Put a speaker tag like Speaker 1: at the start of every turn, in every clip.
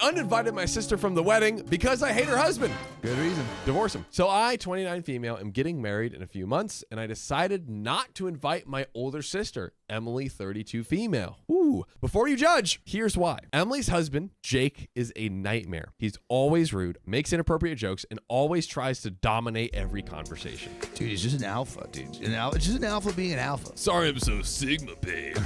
Speaker 1: uninvited my sister from the wedding because I hate her husband.
Speaker 2: Good reason.
Speaker 1: Divorce him. So I, 29 female, am getting married in a few months, and I decided not to invite my older sister, Emily, 32 female. Ooh. Before you judge, here's why. Emily's husband, Jake, is a nightmare. He's always rude, makes inappropriate jokes, and always tries to dominate every conversation.
Speaker 2: Dude, he's just an alpha, dude. It's just an alpha being an alpha.
Speaker 1: Sorry, I'm so Sigma, babe.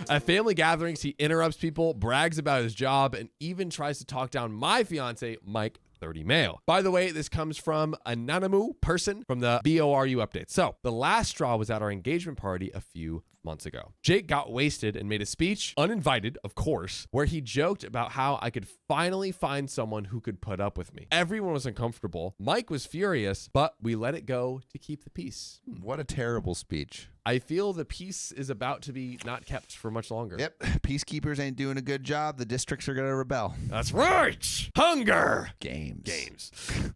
Speaker 1: At family gatherings, he interrupts people, brags about his job, and even tries to talk down my fiance, Mike, 30 male. By the way, this comes from Anonymous person from the BORU update. So the last straw was at our engagement party a few months ago. Jake got wasted and made a speech, uninvited, of course, where he joked about how I could finally find someone who could put up with me. Everyone was uncomfortable. Mike was furious, but we let it go to keep the peace.
Speaker 2: What a terrible speech.
Speaker 1: I feel the peace is about to be not kept for much longer.
Speaker 2: Yep. Peacekeepers ain't doing a good job. The districts are going to rebel.
Speaker 1: That's right. Hunger.
Speaker 2: Games.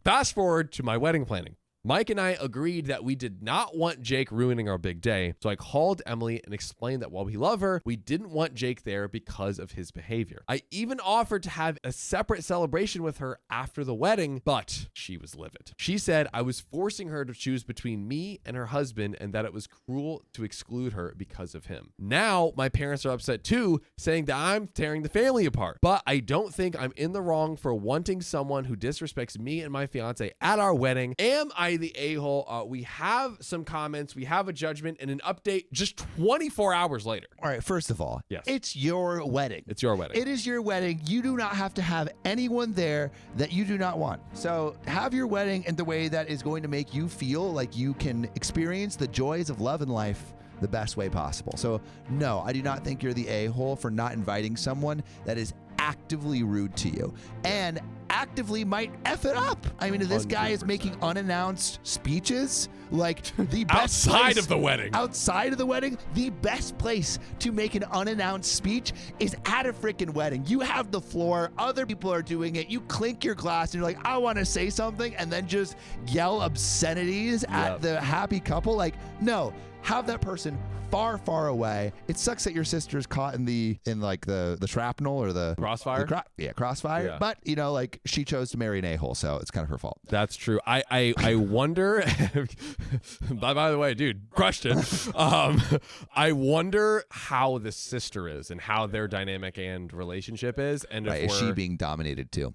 Speaker 1: Fast forward to my wedding planning. Mike and I agreed that we did not want Jake ruining our big day, so I called Emily and explained that while we love her, we didn't want Jake there because of his behavior. I even offered to have a separate celebration with her after the wedding, but she was livid. She said I was forcing her to choose between me and her husband and that it was cruel to exclude her because of him. Now, my parents are upset too, saying that I'm tearing the family apart, but I don't think I'm in the wrong for wanting someone who disrespects me and my fiance at our wedding. Am I the a-hole? We have some comments, we have a judgment, and an update just 24 hours later.
Speaker 2: All right, first of all,
Speaker 1: yes,
Speaker 2: it's your wedding.
Speaker 1: It's your wedding.
Speaker 2: It is your wedding. You do not have to have anyone there that you do not want. So have your wedding in the way that is going to make you feel like you can experience the joys of love and life the best way possible. So no, I do not think you're the a-hole for not inviting someone that is actively rude to you and actively might F it up. I mean, if this guy is making unannounced speeches, like the best
Speaker 1: outside of the wedding.
Speaker 2: Outside of the wedding, the best place to make an unannounced speech is at a freaking wedding. You have the floor, other people are doing it. You clink your glass and you're like, I want to say something, and then just yell obscenities at the happy couple. Like, no, have that person far, far away. It sucks that your sister's caught in the shrapnel or the
Speaker 1: crossfire.
Speaker 2: Crossfire. Yeah. But you know, like, she chose to marry an a-hole, so it's kind of her fault.
Speaker 1: That's true. I wonder. by the way, dude, crushed it. I wonder how the sister is and how their dynamic and relationship is, and
Speaker 2: is she being dominated too?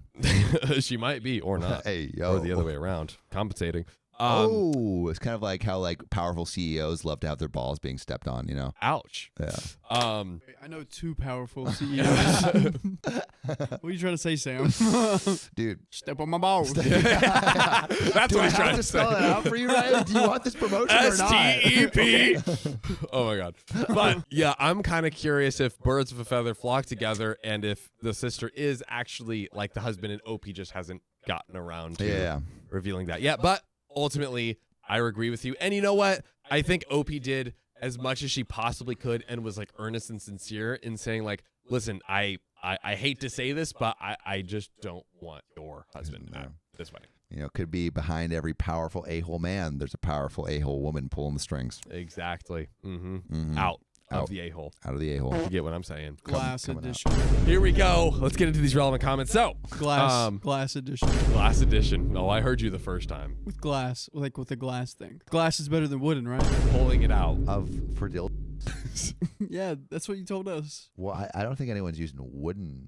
Speaker 1: She might be, or not.
Speaker 2: Hey, yo.
Speaker 1: Or the other way around, compensating.
Speaker 2: It's kind of like how powerful CEOs love to have their balls being stepped on, you know?
Speaker 1: Ouch.
Speaker 2: Yeah.
Speaker 3: I know two powerful CEOs. What are you trying to say, Sam?
Speaker 2: Dude.
Speaker 3: Step on my balls.
Speaker 1: That's what he's trying to
Speaker 2: spell it out for you, right? Do you want this promotion or not?
Speaker 1: STEP. Oh my God. But yeah, I'm kind of curious if birds of a feather flock together and if the sister is actually like the husband and OP just hasn't gotten around to revealing that yet. But ultimately, I agree with you. And you know what? I think OP did as much as she possibly could and was like earnest and sincere in saying like, listen, I hate to say this, but I just don't want your husband at this wedding.
Speaker 2: You know, could be behind every powerful a-hole man, there's a powerful a-hole woman pulling the strings.
Speaker 1: Exactly. Out of the a-hole.
Speaker 2: Out of the a-hole.
Speaker 1: You get what I'm saying.
Speaker 3: Glass edition.
Speaker 1: Here we go. Let's get into these relevant comments. So,
Speaker 3: glass edition.
Speaker 1: Glass edition. Oh, I heard you the first time.
Speaker 3: With glass, like with the glass thing. Glass is better than wooden, right?
Speaker 1: Pulling it out.
Speaker 2: For dildos.
Speaker 3: Yeah, that's what you told us.
Speaker 2: Well, I don't think anyone's using wooden.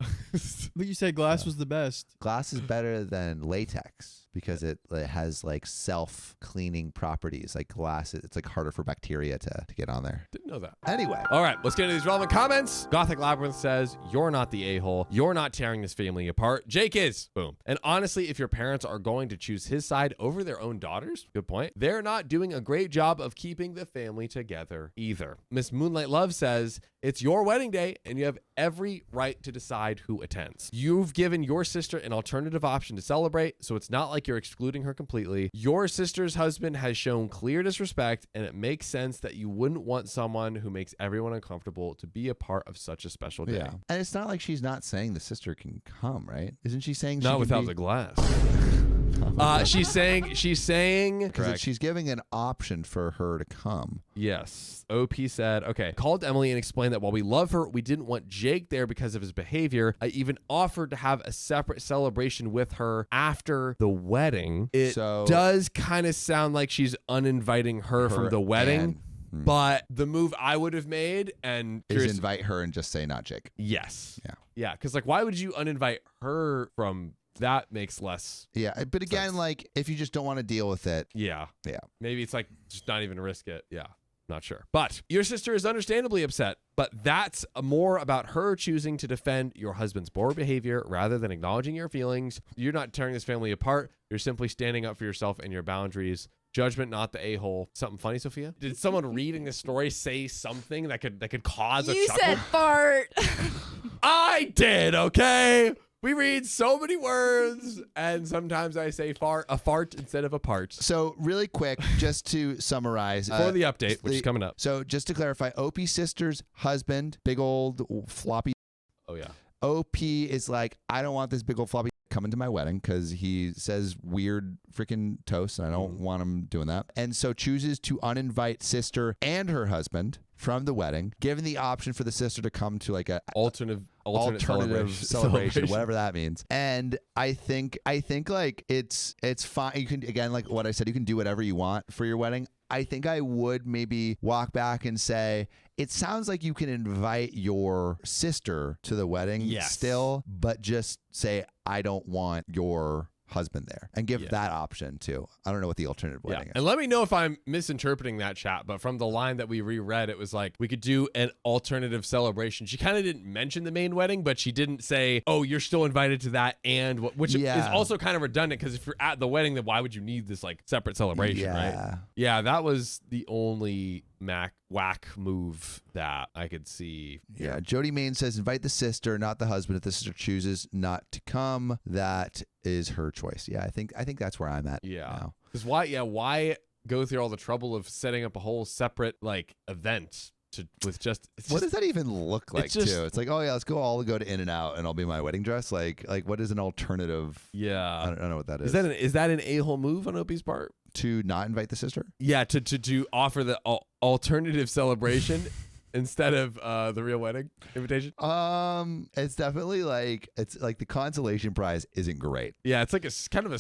Speaker 3: But you said glass was the best.
Speaker 2: Glass is better than latex because it has like self-cleaning properties. Like glass, it's like harder for bacteria to get on there.
Speaker 1: Didn't know that.
Speaker 2: Anyway.
Speaker 1: All right, let's get into these relevant comments. Gothic Labyrinth says, you're not the a-hole. You're not tearing this family apart. Jake is. Boom. And honestly, if your parents are going to choose his side over their own daughters, good point, they're not doing a great job of keeping the family together either. Miss Moonlight Love says, it's your wedding day and you have every right to decide who attends. You've given your sister an alternative option to celebrate, so it's not like you're excluding her completely. Your sister's husband has shown clear disrespect, and it makes sense that you wouldn't want someone who makes everyone uncomfortable to be a part of such a special day.
Speaker 2: Yeah. And it's not like she's not saying the sister can come, right? Isn't she saying she
Speaker 1: not
Speaker 2: can
Speaker 1: without
Speaker 2: be...
Speaker 1: the glass? She's saying
Speaker 2: Because she's giving an option for her to come.
Speaker 1: Yes. OP said, okay, called Emily and explained that while we love her, we didn't want Jake there because of his behavior. I even offered to have a separate celebration with her after the wedding. It does kind of sound like she's uninviting her from the wedding. But the move I would have made
Speaker 2: is invite her and just say not Jake.
Speaker 1: Yes.
Speaker 2: Yeah.
Speaker 1: Yeah. Because like, why would you uninvite her from that? Makes less.
Speaker 2: Yeah. But again,
Speaker 1: sense.
Speaker 2: like if you just don't want to deal with it.
Speaker 1: Yeah.
Speaker 2: Yeah.
Speaker 1: Maybe it's like just not even risk it. Yeah. Not sure. But your sister is understandably upset, but that's more about her choosing to defend your husband's poor behavior rather than acknowledging your feelings. You're not tearing this family apart. You're simply standing up for yourself and your boundaries. Judgment, not the a-hole. Something funny, Sophia? Did someone reading this story say something that could cause a chuckle?
Speaker 4: You said fart.
Speaker 1: I did, okay? We read so many words, and sometimes I say a fart instead of a part.
Speaker 2: So really quick, just to summarize.
Speaker 1: For the update, which is coming up.
Speaker 2: So just to clarify, OP's sister's husband, big old floppy.
Speaker 1: Oh, yeah.
Speaker 2: OP is like, I don't want this big old floppy coming to my wedding because he says weird freaking toasts and I don't want him doing that. And so chooses to uninvite sister and her husband from the wedding, given the option for the sister to come to like a alternative celebration, whatever that means. And I think like it's fine. You can, again, like what I said, you can do whatever you want for your wedding. I think I would maybe walk back and say, it sounds like you can invite your sister to the wedding still, but just say, I don't want your husband there, and give that option too. I don't know what the alternative wedding is.
Speaker 1: And let me know if I'm misinterpreting that, chat, but from the line that we reread, it was like we could do an alternative celebration. She kind of didn't mention the main wedding, but she didn't say, oh, you're still invited to that, and which is also kind of redundant, because if you're at the wedding, then why would you need this like separate celebration, right? Yeah, that was the only whack move that I could see.
Speaker 2: Yeah, Jody Main says invite the sister, not the husband. If the sister chooses not to come, that is her choice. Yeah, I think that's where I'm at.
Speaker 1: Yeah, because why go through all the trouble of setting up a whole separate like event with just
Speaker 2: what does that even look like too? It's like, oh yeah, let's all go to In-N-Out and I'll be in my wedding dress. Like what is an alternative?
Speaker 1: Yeah,
Speaker 2: I don't know what that is.
Speaker 1: Is that an a-hole move on Opie's part?
Speaker 2: To not invite the sister?
Speaker 1: Yeah, to offer the alternative celebration instead of the real wedding invitation.
Speaker 2: It's definitely like the consolation prize isn't great.
Speaker 1: Yeah, it's like a kind of a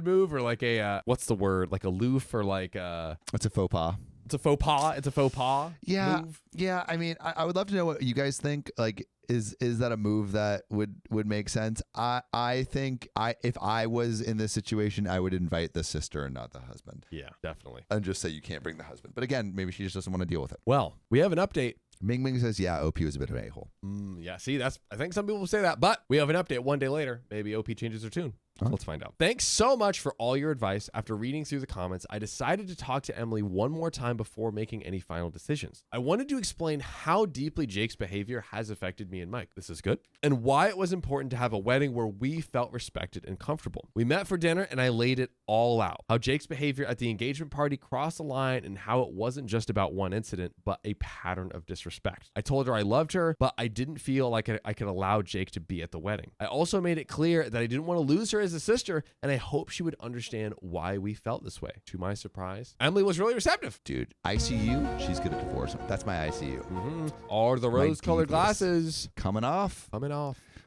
Speaker 1: move, or like a what's the word? Like aloof, or like
Speaker 2: it's a faux pas.
Speaker 1: It's a faux pas. It's a faux pas.
Speaker 2: Yeah,
Speaker 1: move.
Speaker 2: Yeah. I mean, I would love to know what you guys think. Like, is that a move that would make sense? I think if I was in this situation, I would invite the sister and not the husband.
Speaker 1: Yeah, definitely.
Speaker 2: And just say you can't bring the husband. But again, maybe she just doesn't want to deal with it.
Speaker 1: Well, we have an update.
Speaker 2: Ming Ming says, yeah, OP was a bit of an a-hole.
Speaker 1: Yeah, see, I think some people will say that, but we have an update one day later. Maybe OP changes her tune. So let's find out. Thanks so much for all your advice. After reading through the comments, I decided to talk to Emily one more time before making any final decisions. I wanted to explain how deeply Jake's behavior has affected me and Mike. This is good. And why it was important to have a wedding where we felt respected and comfortable. We met for dinner and I laid it all out. How Jake's behavior at the engagement party crossed the line, and how it wasn't just about one incident, but a pattern of disrespect. I told her I loved her, but I didn't feel like I could allow Jake to be at the wedding. I also made it clear that I didn't want to lose her as a sister, and I hope she would understand why we felt this way. To my surprise, Emily was really receptive.
Speaker 2: Dude, ICU, she's gonna divorce him. That's my ICU.
Speaker 1: Are the rose-colored glasses
Speaker 2: coming off?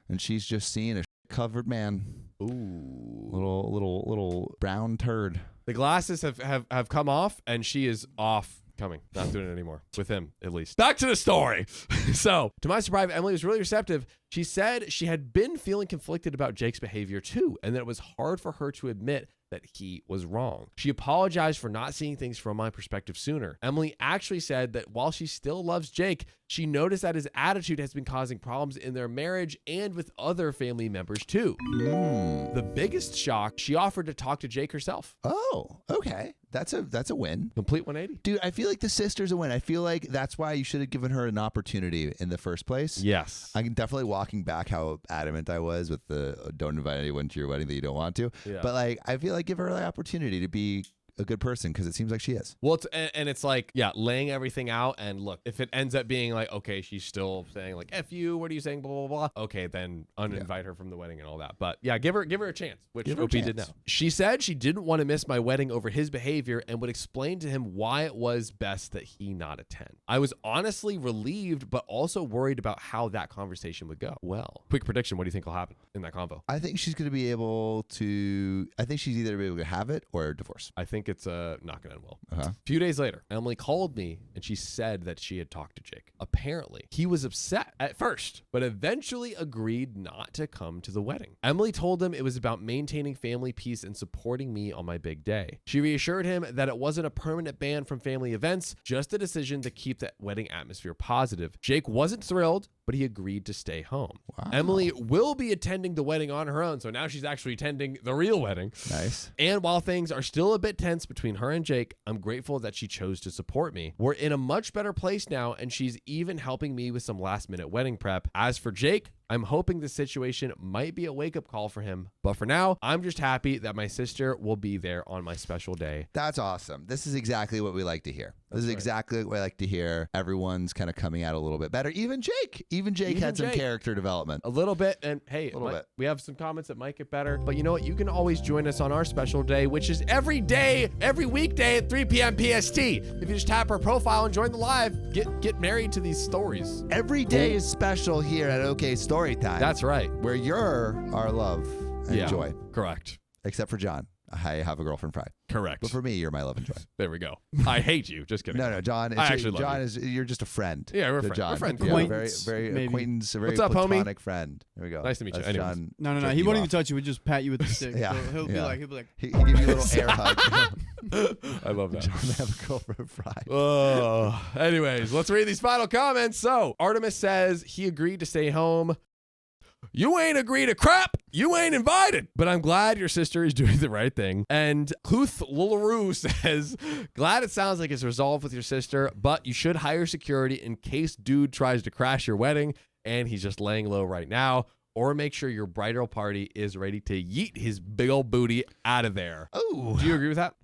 Speaker 2: And she's just seeing a covered man.
Speaker 1: Ooh,
Speaker 2: little brown turd.
Speaker 1: The glasses have come off, and she is off. Not doing it anymore with him, at least. Back to the story. So, to my surprise, Emily was really receptive. She said she had been feeling conflicted about Jake's behavior too, and that it was hard for her to admit that he was wrong. She apologized for not seeing things from my perspective sooner. Emily actually said that while she still loves Jake, she noticed that his attitude has been causing problems in their marriage and with other family members too. The biggest shock, she offered to talk to Jake herself.
Speaker 2: Oh, okay. That's a win.
Speaker 1: Complete 180.
Speaker 2: Dude, I feel like the sister's a win. I feel like that's why you should have given her an opportunity in the first place.
Speaker 1: Yes.
Speaker 2: I'm definitely walking back how adamant I was with the don't invite anyone to your wedding that you don't want to.
Speaker 1: Yeah.
Speaker 2: But like, I feel like give her the opportunity to be a good person because it seems like she is.
Speaker 1: Well, and it's like, yeah, laying everything out. And look, if it ends up being like, okay, she's still saying like, F you, what are you saying, blah, blah, blah. Okay, then uninvite her from the wedding and all that. But yeah, give her a chance, which OP did now. She said she didn't want to miss my wedding over his behavior and would explain to him why it was best that he not attend. I was honestly relieved, but also worried about how that conversation would go. Well, quick prediction. What do you think will happen in that convo?
Speaker 2: I think she's going to be able to, I think she's either able to have it or divorce.
Speaker 1: I think it's not going to end well.
Speaker 2: Uh-huh.
Speaker 1: A few days later, Emily called me and she said that she had talked to Jake. Apparently, he was upset at first, but eventually agreed not to come to the wedding. Emily told him it was about maintaining family peace and supporting me on my big day. She reassured him that it wasn't a permanent ban from family events, just a decision to keep the wedding atmosphere positive. Jake wasn't thrilled, but he agreed to stay home.
Speaker 2: Wow.
Speaker 1: Emily will be attending the wedding on her own, so now she's actually attending the real wedding.
Speaker 2: Nice.
Speaker 1: And while things are still a bit tense between her and Jake, I'm grateful that she chose to support me. We're in a much better place now, and she's even helping me with some last-minute wedding prep. As for Jake, I'm hoping the situation might be a wake-up call for him. But for now, I'm just happy that my sister will be there on my special day.
Speaker 2: That's awesome. This is exactly what we like to hear. This is exactly what I like to hear. Everyone's kind of coming out a little bit better. Even Jake. Even Jake had some character development.
Speaker 1: A little bit. And hey, we have some comments that might get better. But you know what? You can always join us on our special day, which is every day, every weekday at 3 p.m. PST. If you just tap our profile and join the live, get married to these stories.
Speaker 2: Every day is special here at OK Storytime.
Speaker 1: That's right.
Speaker 2: Where you're our love and joy.
Speaker 1: Correct.
Speaker 2: Except for John. I have a girlfriend pride.
Speaker 1: Correct.
Speaker 2: But for me, you're my love and joy.
Speaker 1: There we go. I hate you. Just kidding.
Speaker 2: No, John.
Speaker 1: I actually love
Speaker 2: John
Speaker 1: you.
Speaker 2: you're just a friend.
Speaker 1: Yeah, we're
Speaker 2: John.
Speaker 1: We're friends.
Speaker 2: Yeah,
Speaker 3: Acquaintance,
Speaker 2: very acquaintance, a very
Speaker 1: What's up,
Speaker 2: platonic
Speaker 1: homie?
Speaker 2: friend. There we go.
Speaker 1: Nice to meet you.
Speaker 2: That's
Speaker 1: Anyways.
Speaker 2: John.
Speaker 3: No.
Speaker 2: jerking
Speaker 3: He
Speaker 2: you
Speaker 3: won't even
Speaker 2: off.
Speaker 3: touch you. He'll just pat you with the stick.
Speaker 2: Yeah,
Speaker 3: He'll be like,
Speaker 2: He give you a little air hug.
Speaker 1: I love that.
Speaker 2: John, have a girlfriend pride.
Speaker 1: Oh, anyways, let's read these final comments. So Artemis says he agreed to stay home. You ain't agreed to crap. You ain't invited. But I'm glad your sister is doing the right thing. And Cluth Lularoo says, glad it sounds like it's resolved with your sister, but you should hire security in case dude tries to crash your wedding and he's just laying low right now. Or make sure your bridal party is ready to yeet his big old booty out of there.
Speaker 2: Oh.
Speaker 1: Do you agree with that?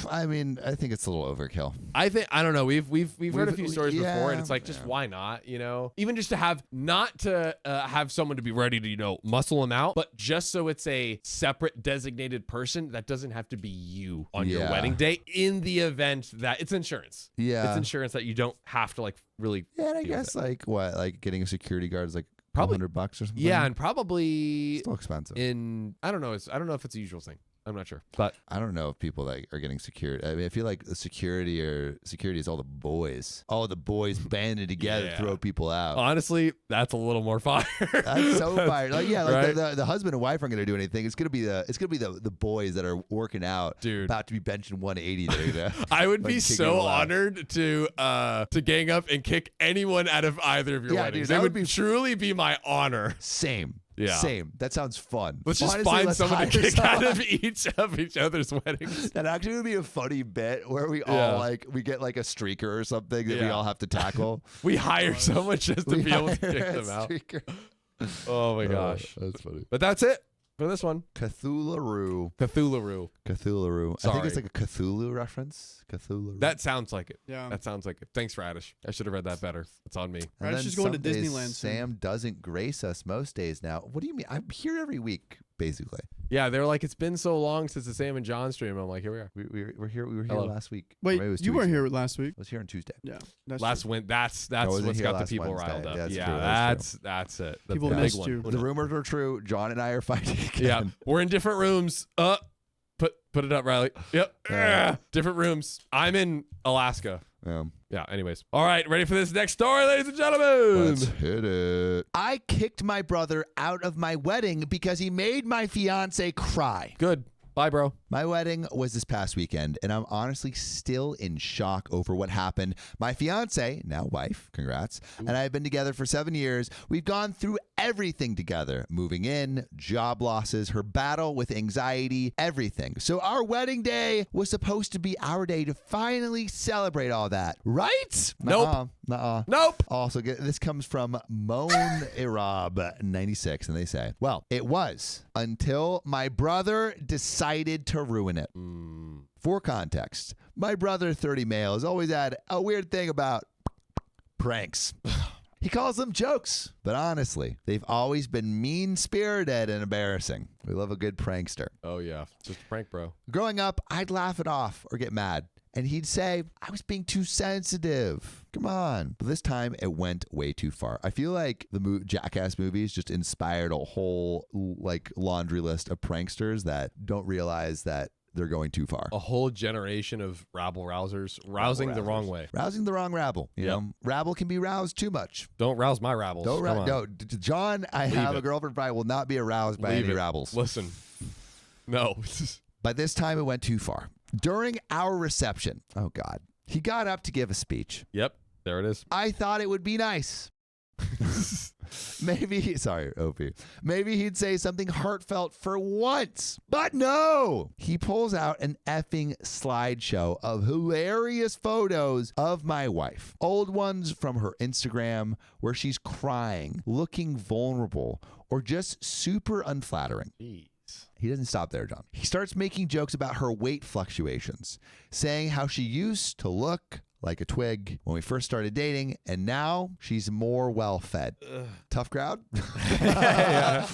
Speaker 2: I mean, I think it's a little overkill.
Speaker 1: I don't know. We've heard a few stories before, and it's like, just
Speaker 2: yeah.
Speaker 1: why not? You know, even just to have have someone to be ready to muscle them out, but just so it's a separate designated person that doesn't have to be you on your wedding day. In the event that it's insurance, it's insurance that you don't have to really.
Speaker 2: Yeah, and I guess getting a security guard is like
Speaker 1: probably
Speaker 2: $100 or something.
Speaker 1: Yeah, and probably
Speaker 2: still expensive.
Speaker 1: I don't know if it's a usual thing. I'm not sure, but
Speaker 2: I don't know if people that are getting security. I mean, I feel like the security is all the boys banded together to throw people out.
Speaker 1: Honestly, that's a little more fire.
Speaker 2: That's so fire.
Speaker 1: Right?
Speaker 2: The husband and wife aren't going to do anything. It's going to be the boys that are working out,
Speaker 1: dude,
Speaker 2: about to be benching 180. That are gonna,
Speaker 1: I would be so honored to gang up and kick anyone out of either of your weddings.
Speaker 2: Dude,
Speaker 1: that would truly be my honor.
Speaker 2: Same.
Speaker 1: Yeah.
Speaker 2: Same. That sounds fun.
Speaker 1: Let's just find someone to kick out of each other's weddings.
Speaker 2: That actually would be a funny bit where we all we get like a streaker or something that we all have to tackle.
Speaker 1: We hire someone just to be able to kick them out. Oh my gosh.
Speaker 2: That's funny.
Speaker 1: But that's it for this one.
Speaker 2: Cthulhu.
Speaker 1: Sorry.
Speaker 2: I think it's like a Cthulhu reference. Cthulhu.
Speaker 1: That sounds like it.
Speaker 3: Yeah.
Speaker 1: That sounds like it. Thanks, Radish. I should have read that better. It's on me.
Speaker 2: And
Speaker 3: Radish is going to
Speaker 2: some days
Speaker 3: Disneyland soon.
Speaker 2: Sam doesn't grace us most days now. What do you mean? I'm here every week, basically.
Speaker 1: Yeah, they're like, it's been so long since the Sam and John stream. I'm like, here we are.
Speaker 2: We were here last week.
Speaker 3: Wait,
Speaker 2: Maybe it was 2
Speaker 3: you
Speaker 2: weeks
Speaker 3: weren't
Speaker 2: ago.
Speaker 3: here last week.
Speaker 2: I was here on Tuesday.
Speaker 3: Yeah. That's
Speaker 1: That's
Speaker 3: true.
Speaker 1: when that's
Speaker 2: wasn't
Speaker 1: what's
Speaker 2: here
Speaker 1: got the
Speaker 2: last
Speaker 1: people
Speaker 2: Wednesday.
Speaker 1: riled up.
Speaker 2: That's
Speaker 1: Yeah,
Speaker 2: true.
Speaker 1: that's it.
Speaker 3: People
Speaker 1: the
Speaker 3: missed
Speaker 1: big
Speaker 3: you.
Speaker 1: one.
Speaker 2: The rumors were true. John and I are fighting again.
Speaker 1: Yeah, we're in different rooms. Put it up, Riley. Yep. Different rooms. I'm in Alaska. Yeah, anyways. All right, ready for this next story, ladies and gentlemen?
Speaker 2: Let's hit it. I kicked my brother out of my wedding because he made my fiance cry.
Speaker 1: Good. Bye, bro.
Speaker 2: My wedding was this past weekend, and I'm honestly still in shock over what happened. My fiance, now wife, congrats, and I have been together for 7 years. We've gone through everything together, moving in, job losses, her battle with anxiety, everything. So our wedding day was supposed to be our day to finally celebrate all that, right?
Speaker 1: Nope. Nope.
Speaker 2: Also, this comes from Moan Irab 96, and they say, well, it was until my brother decided decided to ruin it. For context, my brother, 30 male, has always had a weird thing about pranks. He calls them jokes, but honestly, they've always been mean-spirited and embarrassing. We love a good prankster.
Speaker 1: Oh, yeah. Just a prank, bro.
Speaker 2: Growing up, I'd laugh it off or get mad, and he'd say, I was being too sensitive. Come on. But this time, it went way too far. I feel like the Jackass movies just inspired a whole laundry list of pranksters that don't realize that they're going too far.
Speaker 1: A whole generation of rabble-rousers rousing the wrong way.
Speaker 2: Rousing the wrong rabble. You know, rabble can be roused too much.
Speaker 1: Don't rouse my rabbles.
Speaker 2: No, John, I have a girlfriend, probably will not be aroused by any rabbles.
Speaker 1: Listen. No.
Speaker 2: By this time, it went too far. During our reception, oh God, he got up to give a speech.
Speaker 1: Yep. There it is.
Speaker 2: I thought it would be nice. Sorry, Opie. Maybe he'd say something heartfelt for once. But no! He pulls out an effing slideshow of hilarious photos of my wife. Old ones from her Instagram where she's crying, looking vulnerable, or just super unflattering.
Speaker 1: Jeez.
Speaker 2: He doesn't stop there, John. He starts making jokes about her weight fluctuations, saying how she used to look like a twig when we first started dating, and now she's more well-fed. Tough crowd?
Speaker 1: Yeah.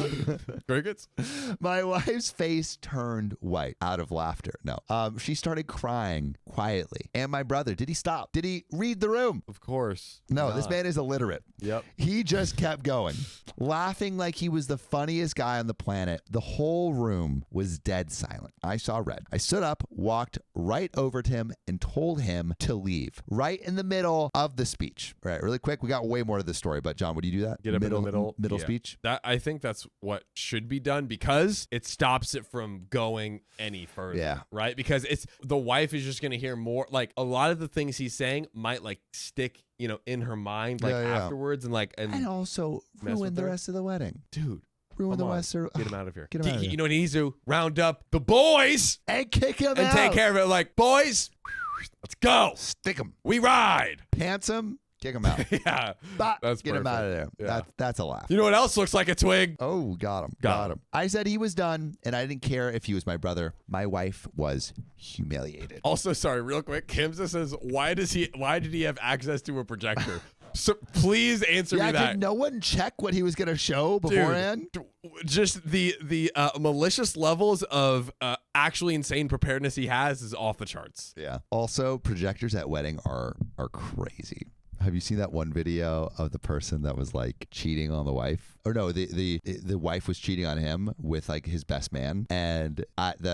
Speaker 1: Crickets?
Speaker 2: My wife's face turned white out of laughter. No. She started crying quietly. And my brother, did he stop? Did he read the room?
Speaker 1: Of course.
Speaker 2: No, this man is illiterate.
Speaker 1: Yep.
Speaker 2: He just kept going, laughing like he was the funniest guy on the planet. The whole room was dead silent. I saw red. I stood up, walked right over to him, and told him to leave. Right in the middle of the speech. All right, really quick. We got way more to the story, but John, would you do that?
Speaker 1: Get up in the middle
Speaker 2: yeah. Speech?
Speaker 1: I think that's what should be done because it stops it from going any further.
Speaker 2: Yeah.
Speaker 1: Right? Because the wife is just going to hear more. Like a lot of the things he's saying might stick, in her mind afterwards and
Speaker 2: also ruin the rest of the wedding.
Speaker 1: Dude.
Speaker 2: Ruin the rest of
Speaker 1: Get him out of here.
Speaker 2: Get him out of here.
Speaker 1: You know what he needs to? Round up the boys
Speaker 2: and kick him out.
Speaker 1: And take care of it. Boys, let's go.
Speaker 2: Stick him.
Speaker 1: We ride.
Speaker 2: Pants him. Kick him out.
Speaker 1: Yeah. That's
Speaker 2: get him out of there.
Speaker 1: Yeah.
Speaker 2: That's a laugh.
Speaker 1: You know what else looks like a twig?
Speaker 2: Oh, got him. I said he was done, and I didn't care if he was my brother. My wife was humiliated.
Speaker 1: Also, sorry, real quick. Kimza says, why did he have access to a projector? So please answer me that.
Speaker 2: Did no one check what he was going to show beforehand?
Speaker 1: Dude, just the malicious levels of actually insane preparedness he has is off the charts.
Speaker 2: Yeah. Also, projectors at wedding are crazy. Have you seen that one video of the person that was cheating on the wife? Or no, the wife was cheating on him with his best man, and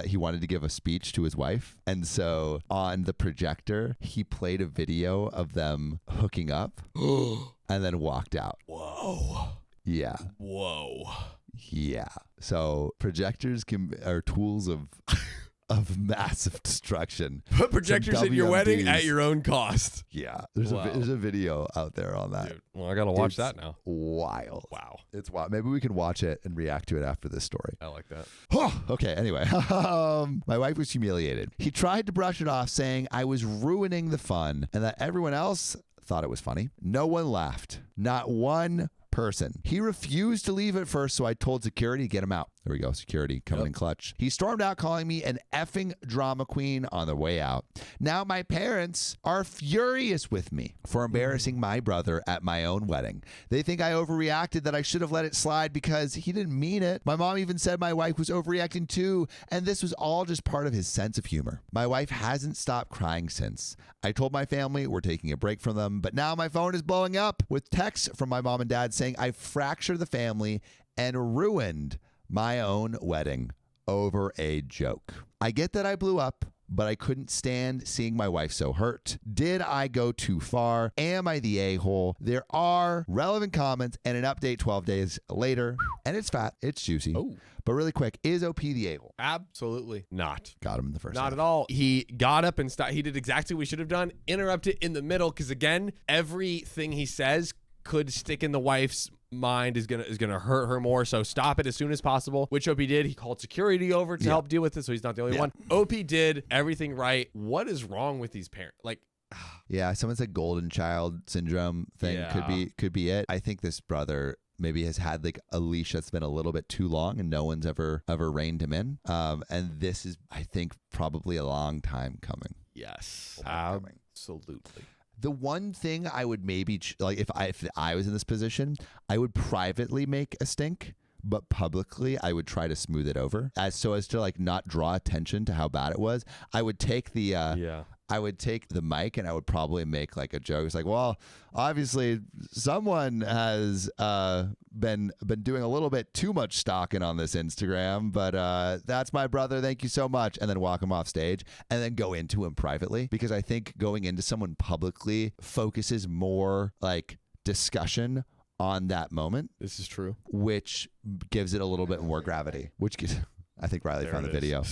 Speaker 2: he wanted to give a speech to his wife, and so on the projector he played a video of them hooking up, and then walked out.
Speaker 1: Whoa.
Speaker 2: Yeah.
Speaker 1: Whoa.
Speaker 2: Yeah. So projectors are tools of massive destruction.
Speaker 1: Put projectors in your wedding at your own cost.
Speaker 2: Yeah. There's a video out there on that.
Speaker 1: Dude, well, I got to watch that now.
Speaker 2: Wild.
Speaker 1: Wow.
Speaker 2: It's wild. Maybe we can watch it and react to it after this story.
Speaker 1: I like that.
Speaker 2: Okay. Anyway, my wife was humiliated. He tried to brush it off, saying I was ruining the fun and that everyone else thought it was funny. No one laughed. Not one person. He refused to leave at first, so I told security to get him out. There we go. Security coming in clutch. He stormed out, calling me an effing drama queen on the way out. Now my parents are furious with me for embarrassing my brother at my own wedding. They think I overreacted, that I should have let it slide because he didn't mean it. My mom even said my wife was overreacting too, and this was all just part of his sense of humor. My wife hasn't stopped crying since. I told my family we're taking a break from them, but now my phone is blowing up with texts from my mom and dad saying I fractured the family and ruined my own wedding over a joke. I get that I blew up, but I couldn't stand seeing my wife so hurt. Did I go too far? Am I the a-hole? There are relevant comments and an update 12 days later, and it's fat, it's juicy.
Speaker 1: Oh.
Speaker 2: But really quick, is OP the a-hole?
Speaker 1: Absolutely not.
Speaker 2: Got him in the first
Speaker 1: Not
Speaker 2: half.
Speaker 1: at all. He got up and stopped. He did exactly what we should have done. Interrupted in the middle because, again, everything he says could stick in the wife's mind, is gonna hurt her more. So stop it as soon as possible, which OP did. He called security over to help deal with it, so he's not the only one. OP did everything right. What is wrong with these parents?
Speaker 2: Yeah, someone said golden child syndrome thing could be it. I think this brother maybe has had like a leash that's been a little bit too long and no one's ever reined him in. And this is, I think, probably a long time coming.
Speaker 1: Yes,
Speaker 2: Coming.
Speaker 1: absolutely.
Speaker 2: The one thing I would maybe like if I was in this position, I would privately make a stink, but publicly I would try to smooth it over as to like not draw attention to how bad it was. I would take the I would take the mic and I would probably make like a joke. It's like, well, obviously someone has been doing a little bit too much stalking on this Instagram, but that's my brother. Thank you so much. And then walk him off stage and then go into him privately, because I think going into someone publicly focuses more like discussion on that moment.
Speaker 1: This is true.
Speaker 2: Which gives it a little bit more gravity, which gives... I think Riley found the video,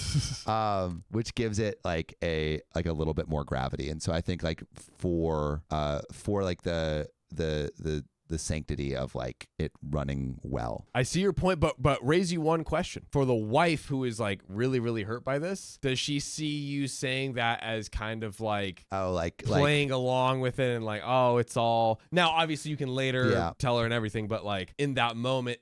Speaker 2: which gives it like a little bit more gravity. And so I think like for like the sanctity of like it running well.
Speaker 1: I see your point, but raise you one question. For the wife who is like really, really hurt by this, does she see you saying that as kind of like playing along with it and like, oh, it's all now? Obviously, you can later tell her and everything, but like in that moment,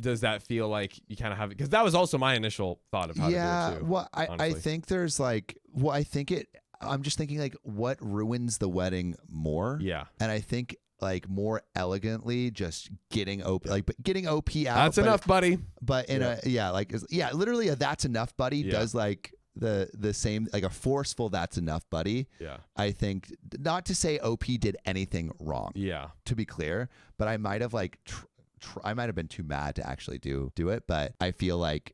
Speaker 1: does that feel like you kind of have it? Because that was also my initial thought of how to do it too.
Speaker 2: Well, I think there's like, well, I think it. I'm just thinking like, what ruins the wedding more? Yeah, and I think, like, more elegantly just getting OP out.
Speaker 1: That's enough, buddy.
Speaker 2: But in literally a that's enough, buddy does like the same, like a forceful that's enough, buddy. Yeah. I think, not to say OP did anything wrong. Yeah. To be clear, but I might have like I might have been too mad to actually do it, but I feel like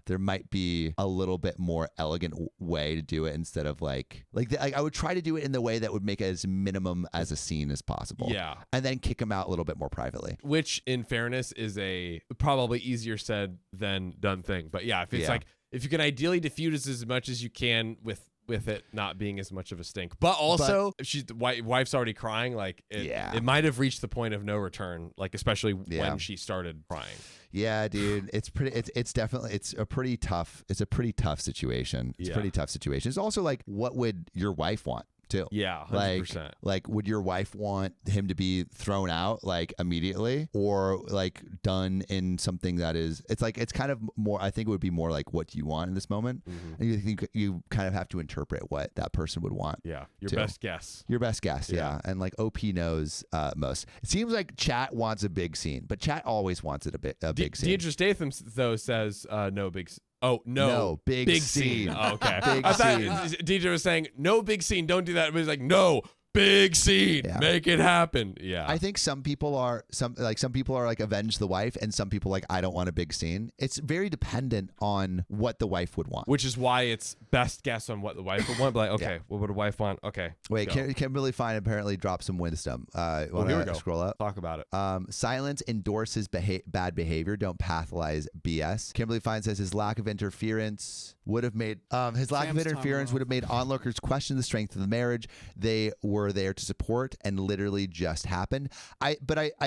Speaker 2: there might be a little bit more elegant way to do it, instead of like I would try to do it in the way that would make it as minimum as a scene as possible. Yeah, and then kick him out a little bit more privately.
Speaker 1: Which, in fairness, is a probably easier said than done thing. But yeah, if it's like, if you can ideally diffuse as much as you can with it not being as much of a stink, but also if she's wife's already crying, like it might have reached the point of no return, like especially when she started crying.
Speaker 2: Yeah, dude, it's a pretty tough situation. It's a pretty tough situation. It's also like, what would your wife want too? Yeah, 100%. Like, would your wife want him to be thrown out like immediately, or like done in something that is? It's like, it's kind of more. I think it would be more like, what do you want in this moment? Mm-hmm. And you kind of have to interpret what that person would want. Yeah,
Speaker 1: your best guess.
Speaker 2: Your best guess. Yeah, and like OP knows most. It seems like Chat wants a big scene, but Chat always wants it a big scene.
Speaker 1: Deidre Statham though says no big. Oh, no,
Speaker 2: big scene.
Speaker 1: Oh, okay. I thought DJ was saying, no big scene, don't do that. But he's like, no, big scene, make it happen. Yeah.
Speaker 2: I think some people are like avenge the wife, and some people like, I don't want a big scene. It's very dependent on what the wife would want.
Speaker 1: Which is why it's best guess on what the wife would want. But like, okay, what would a wife want? Okay.
Speaker 2: Wait, Kimberly Fine apparently dropped some wisdom.
Speaker 1: Here we go.
Speaker 2: Scroll up.
Speaker 1: Talk about it.
Speaker 2: Silence endorses bad behavior. Don't pathologize BS. Kimberly Fine says his lack of interference would have made onlookers question the strength of the marriage. They were there to support, and literally just happened. I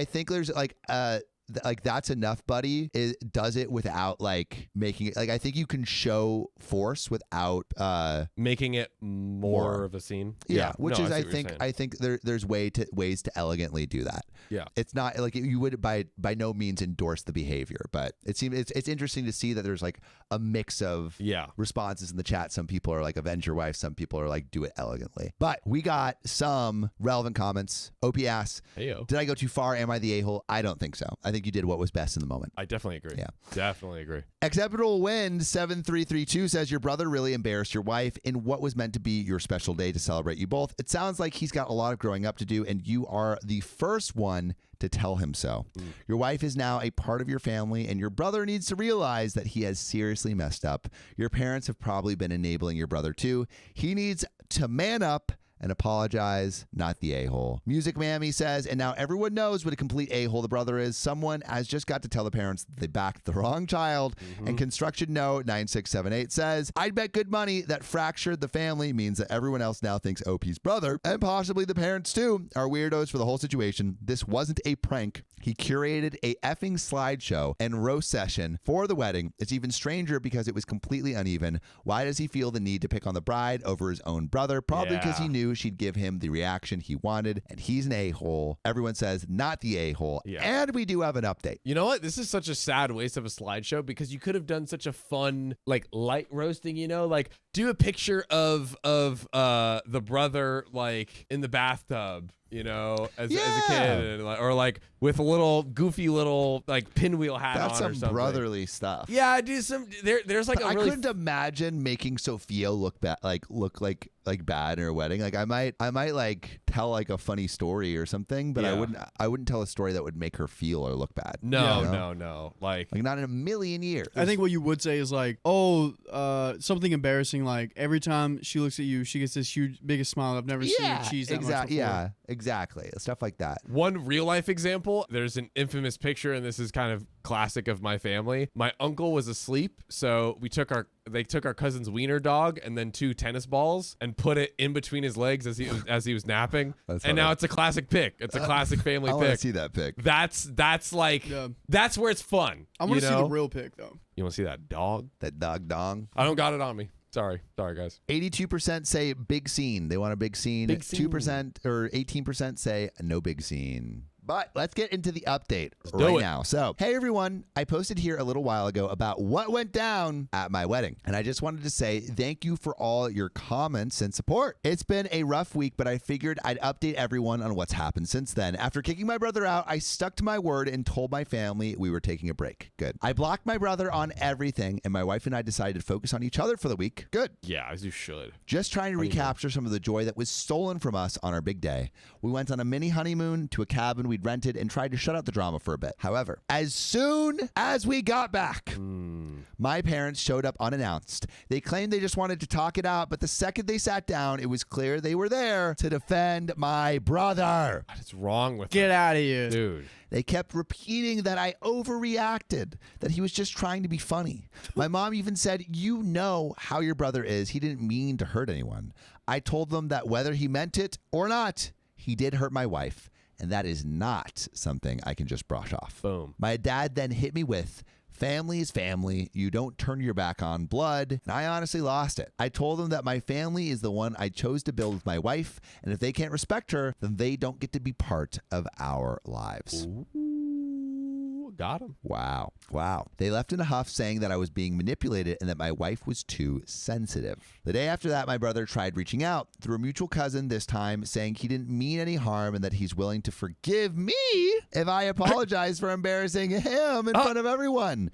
Speaker 2: think there's like that's enough, buddy. It does it without like making it like, I think you can show force without
Speaker 1: making it more of a scene.
Speaker 2: Yeah, which is I think there's ways to elegantly do that. Yeah, it's not like you would by no means endorse the behavior, but it's interesting to see that there's like a mix of responses in the chat. Some people are like, avenge your wife. Some people are like, do it elegantly. But we got some relevant comments. OP asks,
Speaker 1: Heyo.
Speaker 2: Did I go too far? Am I the a-hole? I don't think so. I think you did what was best in the moment.
Speaker 1: I definitely agree. Yeah, definitely agree.
Speaker 2: Acceptable Wind 7332 says, your brother really embarrassed your wife in what was meant to be your special day to celebrate you both. It sounds like he's got a lot of growing up to do, and you are the first one to tell him so. Your wife is now a part of your family, and your brother needs to realize that he has seriously messed up. Your parents have probably been enabling your brother too. He needs to man up and apologize, not the a-hole. Music Mammy says, and now everyone knows what a complete a-hole the brother is. Someone has just got to tell the parents they backed the wrong child. And Construction Note 9678 says, I'd bet good money that fractured the family means that everyone else now thinks OP's brother, and possibly the parents too, are weirdos for the whole situation. This wasn't a prank. He curated a effing slideshow and roast session for the wedding. It's even stranger because it was completely uneven. Why does he feel the need to pick on the bride over his own brother? Probably because he knew knew she'd give him the reaction he wanted, and he's an a-hole. Everyone says not the a-hole.
Speaker 1: Yeah.
Speaker 2: And we do have an update.
Speaker 1: You know what? This is such a sad waste of a slideshow because you could have done such a fun, like, light roasting, you know? Like, do a picture of the brother, like, in the bathtub, you know, as a kid, and or like with a little goofy little like pinwheel hat
Speaker 2: That's
Speaker 1: on or
Speaker 2: some
Speaker 1: something.
Speaker 2: brotherly stuff.
Speaker 1: Yeah, I do some. There's like
Speaker 2: But
Speaker 1: a
Speaker 2: I
Speaker 1: really
Speaker 2: couldn't imagine making Sophia look bad, look like bad in her wedding. Like I might like tell like a funny story or something, but
Speaker 1: Yeah.
Speaker 2: I wouldn't tell a story that would make her feel or look bad.
Speaker 1: no,
Speaker 2: you know?
Speaker 1: no, like
Speaker 2: Like not in a million years.
Speaker 3: I think what you would say is like, something embarrassing. Like every time she looks at you, she gets this biggest smile. I've never seen her cheese that much before.
Speaker 2: Yeah, exactly. Stuff like that.
Speaker 1: one real life example. There's an infamous picture, and this is kind of classic of my family. My uncle was asleep, so they took our cousin's wiener dog and then 2 tennis balls and put it in between his legs as he was napping.
Speaker 2: That's
Speaker 1: and
Speaker 2: funny.
Speaker 1: now it's a classic pic. It's a classic family
Speaker 2: I want to
Speaker 1: pic.
Speaker 2: see that pic.
Speaker 1: That's like
Speaker 3: Yeah.
Speaker 1: that's where it's fun.
Speaker 3: I want to see the
Speaker 1: know?
Speaker 3: real pic though.
Speaker 1: You want to see that dog?
Speaker 2: That dog dong.
Speaker 1: I don't got it on me. Sorry, guys.
Speaker 2: 82% say big scene. They want a big scene.
Speaker 1: Big scene.
Speaker 2: 2% or 18% say no big scene. But let's get into the update
Speaker 1: do
Speaker 2: right
Speaker 1: it.
Speaker 2: now. So, hey everyone, I posted here a little while ago about what went down at my wedding. And I just wanted to say thank you for all your comments and support. It's been a rough week, but I figured I'd update everyone on what's happened since then. After kicking my brother out, I stuck to my word and told my family we were taking a break. Good. I blocked my brother on everything, and my wife and I decided to focus on each other for the week. Good.
Speaker 1: Yeah, as you should.
Speaker 2: Just trying to recapture some of the joy that was stolen from us on our big day. We went on a mini honeymoon to a cabin we'd rented and tried to shut out the drama for a bit. However, as soon as we got back, my parents showed up unannounced. They claimed they just wanted to talk it out, but the second they sat down, it was clear they were there to defend my brother.
Speaker 1: What is wrong with
Speaker 3: Get
Speaker 1: them?
Speaker 3: out of here.
Speaker 1: Dude.
Speaker 2: They kept repeating that I overreacted, that he was just trying to be funny. My mom even said, you know how your brother is. He didn't mean to hurt anyone. I told them that whether he meant it or not, he did hurt my wife, and that is not something I can just brush off.
Speaker 1: Boom.
Speaker 2: My dad then hit me with, family is family. You don't turn your back on blood. And I honestly lost it. I told them that my family is the one I chose to build with my wife. And if they can't respect her, then they don't get to be part of our lives.
Speaker 1: Ooh, got him.
Speaker 2: Wow. They left in a huff saying that I was being manipulated and that my wife was too sensitive. The day after that, my brother tried reaching out through a mutual cousin this time, saying he didn't mean any harm and that he's willing to forgive me if I apologize for embarrassing him in front of everyone.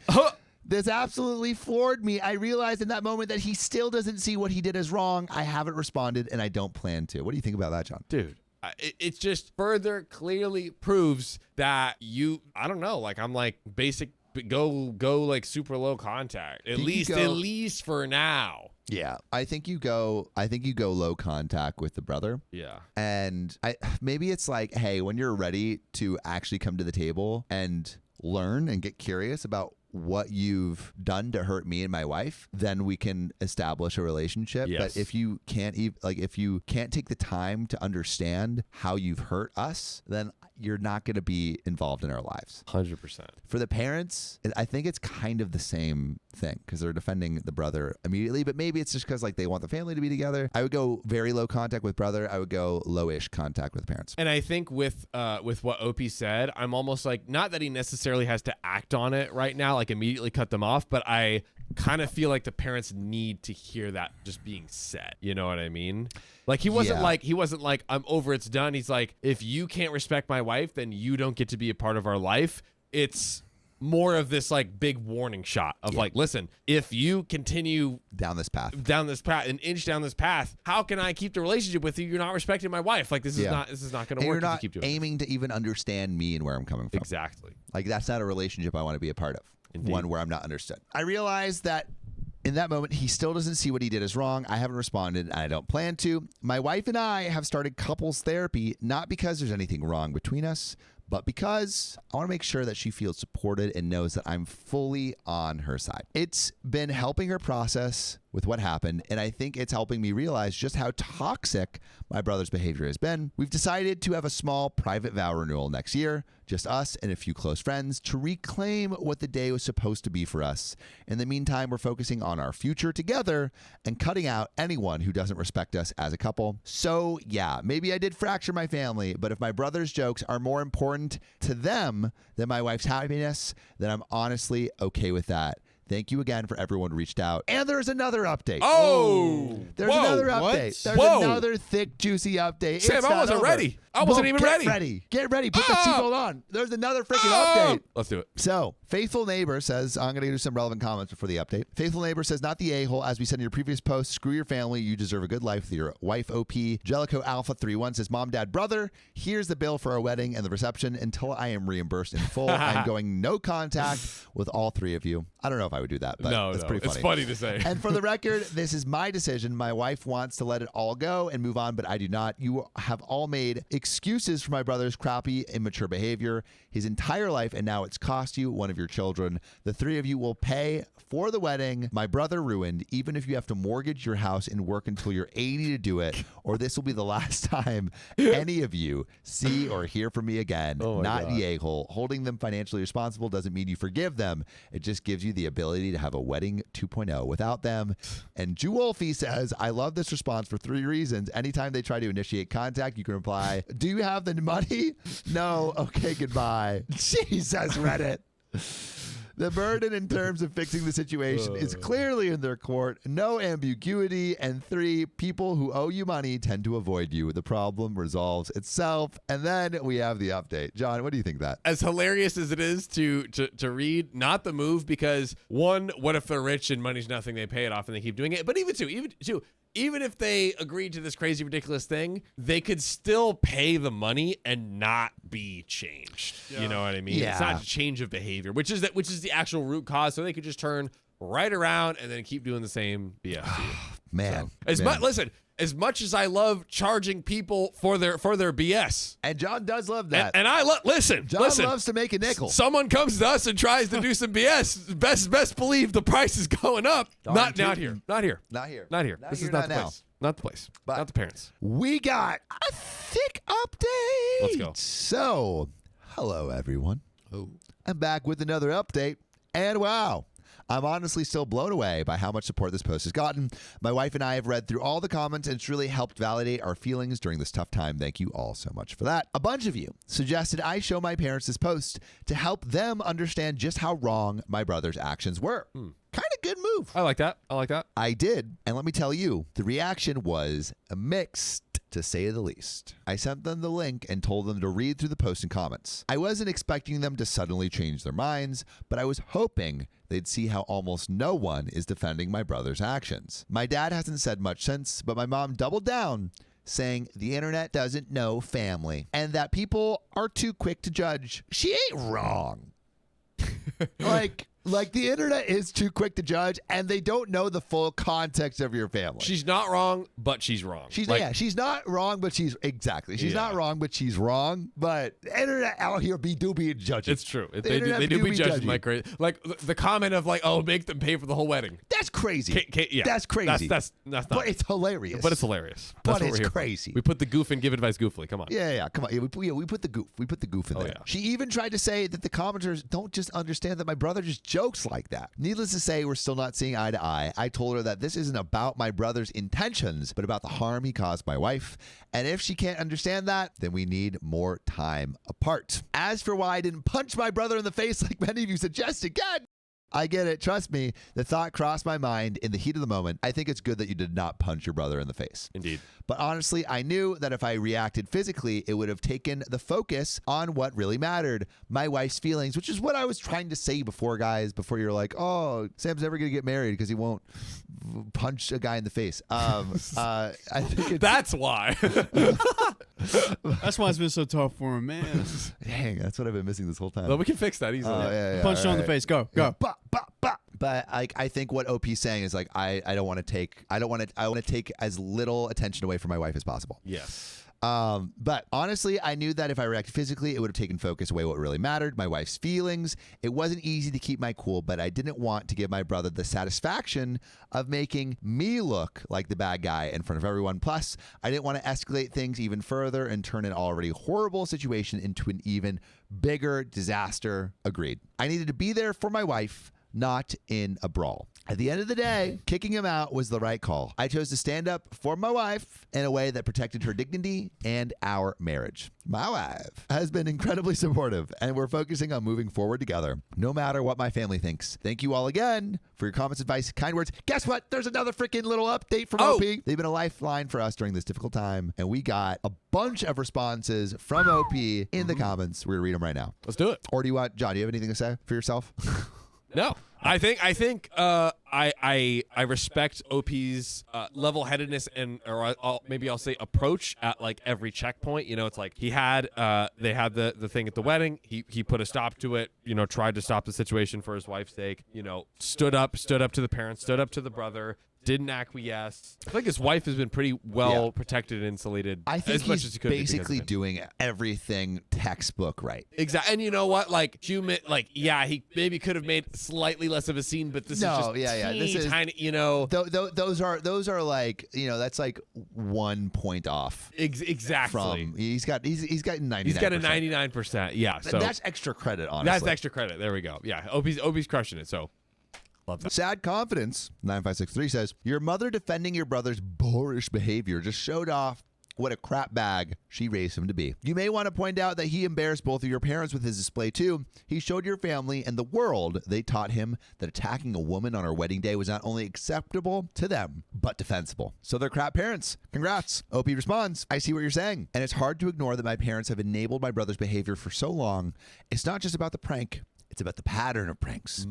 Speaker 2: This absolutely floored me. I realized in that moment that he still doesn't see what he did as wrong. I haven't responded and I don't plan to. What do you think about that, John?
Speaker 1: Dude. It just further clearly proves that I don't know, like I'm like basic, go like super low contact, at least for now.
Speaker 2: Yeah, I think you go low contact with the brother.
Speaker 1: Yeah.
Speaker 2: And maybe it's like, hey, when you're ready to actually come to the table and learn and get curious about what you've done to hurt me and my wife, then we can establish a relationship.
Speaker 1: Yes.
Speaker 2: But if you can't if you can't take the time to understand how you've hurt us, then you're not going to be involved in our lives.
Speaker 1: 100%.
Speaker 2: For the parents, I think it's kind of the same thing because they're defending the brother immediately, but maybe it's just because like they want the family to be together. I would go very low contact with brother. I would go lowish contact with parents.
Speaker 1: And I think with what Opie said, I'm almost like, not that he necessarily has to act on it right now, like immediately cut them off, but I kind of feel like the parents need to hear that just being said. You know what I mean? Like he wasn't like I'm over, it's done. He's like, if you can't respect my wife, then you don't get to be a part of our life. It's more of this like big warning shot of like, listen, if you continue
Speaker 2: down this path,
Speaker 1: an inch down this path, how can I keep the relationship with you? You're not respecting my wife. Like this is not going to work.
Speaker 2: You're not
Speaker 1: if you keep doing
Speaker 2: aiming to even understand me and where I'm coming from.
Speaker 1: Exactly.
Speaker 2: Like that's not a relationship I want to be a part of.
Speaker 1: Indeed.
Speaker 2: One where I'm not understood. I realized that in that moment, he still doesn't see what he did as wrong. I haven't responded, and I don't plan to. My wife and I have started couples therapy, not because there's anything wrong between us, but because I want to make sure that she feels supported and knows that I'm fully on her side. It's been helping her process with what happened, and I think it's helping me realize just how toxic my brother's behavior has been. We've decided to have a small private vow renewal next year, just us and a few close friends, to reclaim what the day was supposed to be for us. In the meantime, we're focusing on our future together and cutting out anyone who doesn't respect us as a couple. So yeah, maybe I did fracture my family, but if my brother's jokes are more important to them than my wife's happiness, then I'm honestly okay with that. Thank you again for everyone who reached out. And there's another update.
Speaker 1: Oh,
Speaker 2: there's another update. There's another thick, juicy update.
Speaker 1: Sam, I wasn't ready. I wasn't even ready.
Speaker 2: Get ready. Put the seatbelt on. There's another freaking update.
Speaker 1: Let's do it.
Speaker 2: So, Faithful Neighbor says, I'm going to do some relevant comments before the update. Faithful Neighbor says, not the a-hole. As we said in your previous post, screw your family. You deserve a good life with your wife, OP. Jellico Alpha 31 says, Mom, Dad, Brother, here's the bill for our wedding and the reception. Until I am reimbursed in full, I'm going no contact with all three of you. I don't know if I would do that, but it's pretty funny.
Speaker 1: It's funny to say.
Speaker 2: And for the record, this is my decision. My wife wants to let it all go and move on, but I do not. You have all made excuses for my brother's crappy, immature behavior his entire life, and now it's cost you one of your children. The three of you will pay for the wedding my brother ruined, even if you have to mortgage your house and work until you're 80 to do it, or this will be the last time any of you see or hear from me again. Not the a-hole. Holding them financially responsible doesn't mean you forgive them. It just gives you the ability to have a wedding 2.0 without them. And Jewolfie says, I love this response for 3 reasons. Anytime they try to initiate contact, you can reply, do you have the money? No. Okay, goodbye. Jesus, Reddit. The burden in terms of fixing the situation is clearly in their court. No ambiguity. And 3, people who owe you money tend to avoid you. The problem resolves itself. And then we have the update. John, what do you think of that?
Speaker 1: As hilarious as it is to read, not the move, because one, what if they're rich and money's nothing, they pay it off and they keep doing it. But even two, even if they agreed to this crazy, ridiculous thing, they could still pay the money and not be changed. Yeah. You know what I mean?
Speaker 2: Yeah.
Speaker 1: It's not a change of behavior, which is the actual root cause. So they could just turn right around and then keep doing the same BS.
Speaker 2: Man.
Speaker 1: Listen, as much as I love charging people for their BS,
Speaker 2: and John does love that,
Speaker 1: and I listen.
Speaker 2: John loves to make a nickel.
Speaker 1: Someone comes to us and tries to do some BS. Best believe the price is going up. Not here. This is not the place. Not the place.
Speaker 2: But
Speaker 1: not the parents.
Speaker 2: We got a thick update.
Speaker 1: Let's go.
Speaker 2: So, hello everyone. I'm back with another update, and wow. I'm honestly still blown away by how much support this post has gotten. My wife and I have read through all the comments, and it's really helped validate our feelings during this tough time. Thank you all so much for that. A bunch of you suggested I show my parents this post to help them understand just how wrong my brother's actions were. Kind of good move.
Speaker 1: I like that.
Speaker 2: I did. And let me tell you, the reaction was mixed, to say the least. I sent them the link and told them to read through the post and comments. I wasn't expecting them to suddenly change their minds, but I was hoping they'd see how almost no one is defending my brother's actions. My dad hasn't said much since, but my mom doubled down, saying the internet doesn't know family and that people are too quick to judge. She ain't wrong. Like the internet is too quick to judge, and they don't know the full context of your family.
Speaker 1: She's not wrong, but she's wrong.
Speaker 2: She's not wrong, but she's not wrong, but she's wrong. But the internet out here be judging.
Speaker 1: It's true. They do be judging like crazy. Like the comment of make them pay for the whole wedding.
Speaker 2: That's crazy. That's crazy.
Speaker 1: That's not.
Speaker 2: But it's hilarious.
Speaker 1: But it's hilarious.
Speaker 2: But it's crazy.
Speaker 1: We put the goof in. Give advice goofily. Come on.
Speaker 2: Yeah. Come on. We put the goof. We put the goof in there.
Speaker 1: Yeah.
Speaker 2: She even tried to say that the commenters don't just understand that my brother just jokes like that. Needless to say, we're still not seeing eye to eye. I told her that this isn't about my brother's intentions, but about the harm he caused my wife. And if she can't understand that, then we need more time apart. As for why I didn't punch my brother in the face like many of you suggested, God, I get it. Trust me. The thought crossed my mind in the heat of the moment. I think it's good that you did not punch your brother in the face.
Speaker 1: Indeed.
Speaker 2: But honestly, I knew that if I reacted physically, it would have taken the focus on what really mattered, my wife's feelings, which is what I was trying to say before, guys, before you're like, oh, Sam's never going to get married because he won't punch a guy in the face. I think
Speaker 1: that's why.
Speaker 3: That's why it's been so tough for him, man.
Speaker 2: Dang, that's what I've been missing this whole time.
Speaker 1: Well, we can fix that easily.
Speaker 3: Punch him in the face. Go.
Speaker 2: But I think what OP's saying is I want to take as little attention away from my wife as possible.
Speaker 1: Yes.
Speaker 2: But honestly, I knew that if I reacted physically, it would have taken focus away what really mattered, my wife's feelings. It wasn't easy to keep my cool, but I didn't want to give my brother the satisfaction of making me look like the bad guy in front of everyone. Plus, I didn't want to escalate things even further and turn an already horrible situation into an even bigger disaster. Agreed. I needed to be there for my wife, not in a brawl. At the end of the day, kicking him out was the right call. I chose to stand up for my wife in a way that protected her dignity and our marriage. My wife has been incredibly supportive, and we're focusing on moving forward together, no matter what my family thinks. Thank you all again for your comments, advice, kind words. Guess what? There's another freaking little update from OP. They've been a lifeline for us during this difficult time, and we got a bunch of responses from OP in the comments. We're going to read them right now.
Speaker 1: Let's do it.
Speaker 2: Or do you want, John, do you have anything to say for yourself?
Speaker 1: No, I think I respect OP's level-headedness and maybe I'll say approach at like every checkpoint. You know, it's like they had the thing at the wedding. He put a stop to it. You know, tried to stop the situation for his wife's sake. You know, stood up to the parents, stood up to the brother. Didn't acquiesce. I think his wife has been pretty well protected and insulated.
Speaker 2: I think
Speaker 1: as much as he could
Speaker 2: basically doing everything textbook right.
Speaker 1: Exactly. And you know what? Like, he maybe could have made slightly less of a scene, but this is just this is tiny. You know,
Speaker 2: those are like, you know, that's like 1 point off.
Speaker 1: Exactly.
Speaker 2: From he's got 99%.
Speaker 1: He's got a 99%. Yeah. So
Speaker 2: that's extra credit. Honestly,
Speaker 1: that's extra credit. There we go. Yeah. OP's crushing it. So. Love that.
Speaker 2: Sad Confidence 9563 says, your mother defending your brother's boorish behavior just showed off what a crap bag she raised him to be. You may want to point out that he embarrassed both of your parents with his display too. He showed your family and the world they taught him that attacking a woman on her wedding day was not only acceptable to them, but defensible. So they're crap parents. Congrats. OP responds, I see what you're saying. And it's hard to ignore that my parents have enabled my brother's behavior for so long. It's not just about the prank. It's about the pattern of pranks.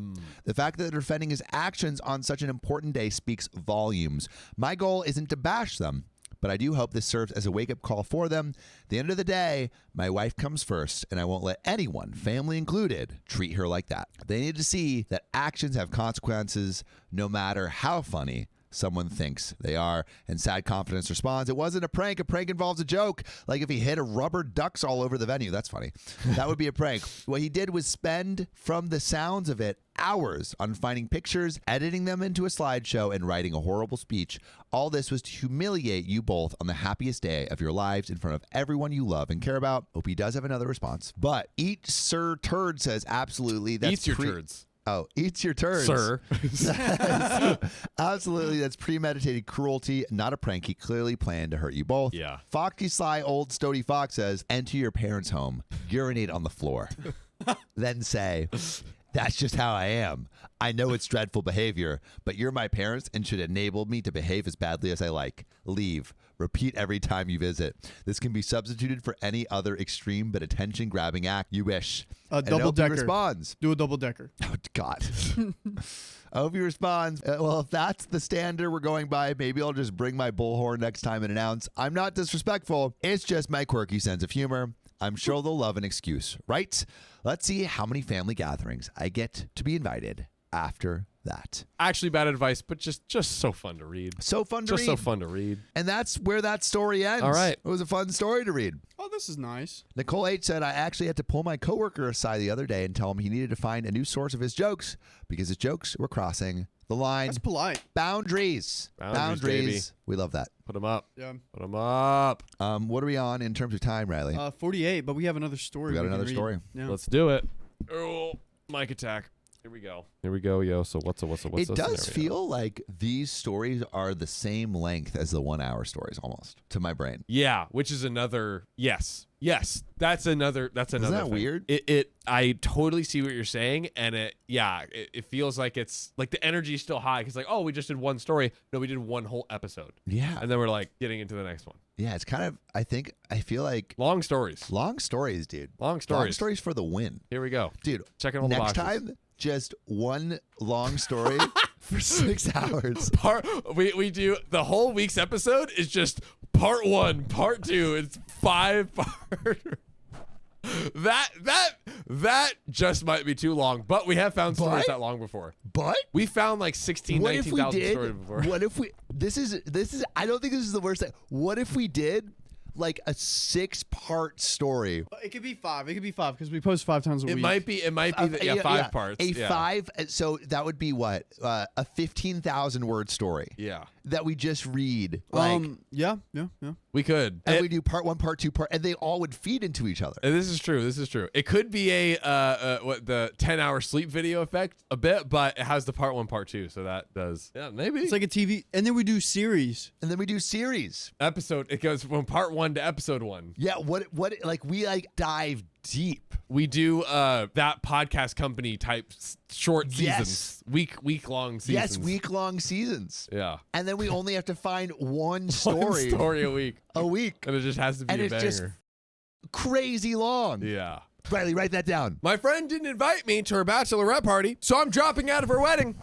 Speaker 2: The fact that they're defending his actions on such an important day speaks volumes. My goal isn't to bash them, but I do hope this serves as a wake-up call for them. At the end of the day, my wife comes first, and I won't let anyone, family included, treat her like that. They need to see that actions have consequences, no matter how funny someone thinks they are. And Sad Confidence responds, it wasn't a prank. A prank involves a joke. Like if he hit a rubber ducks all over the venue. That's funny. That would be a prank. What he did was spend, from the sounds of it, hours on finding pictures, editing them into a slideshow, and writing a horrible speech. All this was to humiliate you both on the happiest day of your lives in front of everyone you love and care about. Hope he does have another response. But Eat Sir Turd says, absolutely. That's
Speaker 1: Eats your turds.
Speaker 2: Oh, eats your turds.
Speaker 1: Sir.
Speaker 2: Absolutely. That's premeditated cruelty, not a prank. He clearly planned to hurt you both.
Speaker 1: Yeah.
Speaker 2: Foxy Sly Old Stody Fox says, enter your parents' home, urinate on the floor, then say, that's just how I am. I know it's dreadful behavior, but you're my parents and should enable me to behave as badly as I like. Leave. Repeat every time you visit. This can be substituted for any other extreme but attention-grabbing act you wish.
Speaker 3: Double-decker.
Speaker 2: Responds.
Speaker 3: Do a double-decker.
Speaker 2: Oh, God. Ovi responds, well, if that's the standard we're going by, maybe I'll just bring my bullhorn next time and announce, I'm not disrespectful. It's just my quirky sense of humor. I'm sure they'll love an excuse, right? Let's see how many family gatherings I get to be invited after that.
Speaker 1: Actually, bad advice, but just so fun to read.
Speaker 2: So fun to read.
Speaker 1: Just so fun to read.
Speaker 2: And that's where that story ends.
Speaker 1: All right.
Speaker 2: It was a fun story to read.
Speaker 3: Oh, this is nice.
Speaker 2: Nicole H. said, I actually had to pull my coworker aside the other day and tell him he needed to find a new source of his jokes because his jokes were crossing the line.
Speaker 3: That's polite.
Speaker 2: Boundaries.
Speaker 1: Baby.
Speaker 2: We love that.
Speaker 1: Put them up.
Speaker 3: Yeah.
Speaker 1: Put them up.
Speaker 2: What are we on in terms of time, Riley?
Speaker 3: 48, but we have another story.
Speaker 2: We got
Speaker 3: can
Speaker 2: another
Speaker 3: read.
Speaker 2: story.
Speaker 3: Yeah.
Speaker 1: Let's do it. Oh, mic attack. Here we go. Here we go, yo. So what's
Speaker 2: It
Speaker 1: the
Speaker 2: does
Speaker 1: scenario?
Speaker 2: feel like these stories are the same length as the 1 hour stories almost to my brain.
Speaker 1: Yeah, which is another yes. That's another
Speaker 2: Isn't that
Speaker 1: thing.
Speaker 2: weird?
Speaker 1: I totally see what you're saying, and it feels like it's like the energy is still high because like, oh, we just did one story. No, we did one whole episode.
Speaker 2: Yeah.
Speaker 1: And then we're like getting into the next one.
Speaker 2: Yeah, it's kind of I feel like
Speaker 1: Long stories.
Speaker 2: long stories, dude.
Speaker 1: Long stories.
Speaker 2: Long stories for the win.
Speaker 1: Here we go.
Speaker 2: Dude,
Speaker 1: Checking all the
Speaker 2: next
Speaker 1: boxes.
Speaker 2: time just one long story for 6 hours.
Speaker 1: We do the whole week's episode is just part 1, part 2. It's 5 part. That just might be too long, but we have found stories that long before.
Speaker 2: But
Speaker 1: We found like 16,
Speaker 2: what if we
Speaker 1: 19,000
Speaker 2: did?
Speaker 1: stories before.
Speaker 2: What if we? This is. I don't think this is the worst thing. What if we did like a 6-part story.
Speaker 3: It could be 5. It could be 5 because we post 5 times a week.
Speaker 1: It might be 5 parts.
Speaker 2: A 5. So that would be what? A 15,000 word story.
Speaker 1: Yeah.
Speaker 2: That we just read. Like,
Speaker 3: yeah.
Speaker 1: We could.
Speaker 2: and we do part 1, part 2, and they all would feed into each other.
Speaker 1: This is true. It could be the 10-hour sleep video effect a bit, but it has the part 1, part 2, so that does. Yeah, maybe.
Speaker 3: It's like a TV, and then we do series.
Speaker 1: Episode. It goes from part 1 to episode 1.
Speaker 2: Yeah, what like we like dive deep.
Speaker 1: We do that podcast company type short seasons. Week-long seasons.
Speaker 2: Yes, week-long seasons.
Speaker 1: Yeah.
Speaker 2: And then we only have to find one story.
Speaker 1: One story a week.
Speaker 2: And
Speaker 1: it just has to be a banger.
Speaker 2: Just crazy long.
Speaker 1: Yeah.
Speaker 2: Riley, write that down.
Speaker 1: My friend didn't invite me to her bachelorette party, so I'm dropping out of her wedding.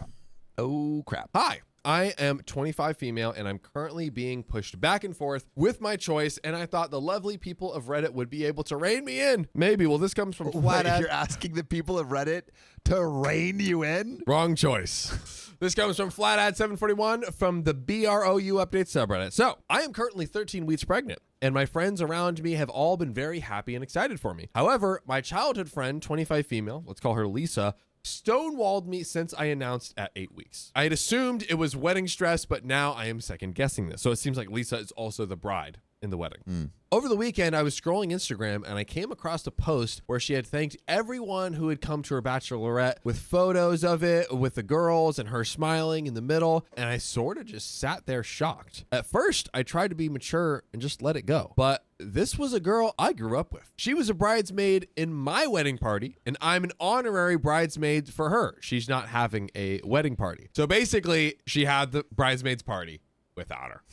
Speaker 2: Oh, crap.
Speaker 1: Hi. I am 25 female, and I'm currently being pushed back and forth with my choice, and I thought the lovely people of Reddit would be able to rein me in. Maybe. Well, this comes from Flathead.
Speaker 2: You're asking the people of Reddit to rein you in?
Speaker 1: Wrong choice. This comes from Flathead741 from the BROU Update subreddit. So, I am currently 13 weeks pregnant, and my friends around me have all been very happy and excited for me. However, my childhood friend, 25 female, let's call her Lisa, stonewalled me since I announced at 8 weeks. I had assumed it was wedding stress, but now I am second guessing this. So it seems like Lisa is also the bride in the wedding. Over the weekend, I was scrolling Instagram and I came across a post where she had thanked everyone who had come to her bachelorette with photos of it with the girls and her smiling in the middle. And I sort of just sat there shocked. At first, I tried to be mature and just let it go. But this was a girl I grew up with. She was a bridesmaid in my wedding party, and I'm an honorary bridesmaid for her. She's not having a wedding party. So basically, she had the bridesmaids party without her.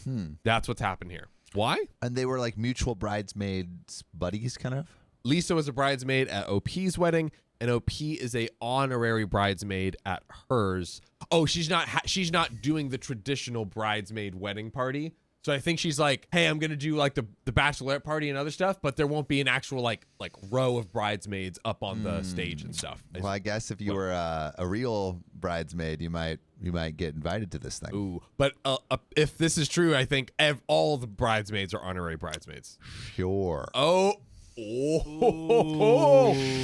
Speaker 1: That's what's happened here. Why?
Speaker 2: And they were like mutual bridesmaids buddies, kind of?
Speaker 1: Lisa was a bridesmaid at OP's wedding, and OP is a honorary bridesmaid at hers. Oh, she's not doing the traditional bridesmaid wedding party. So I think she's like, hey, I'm going to do like the bachelorette party and other stuff, but there won't be an actual like row of bridesmaids up on the stage and stuff.
Speaker 2: Well, I guess if you were a real bridesmaid, you might get invited to this thing.
Speaker 1: Ooh, but if this is true, I think all the bridesmaids are honorary bridesmaids.
Speaker 2: Sure.
Speaker 1: Oh,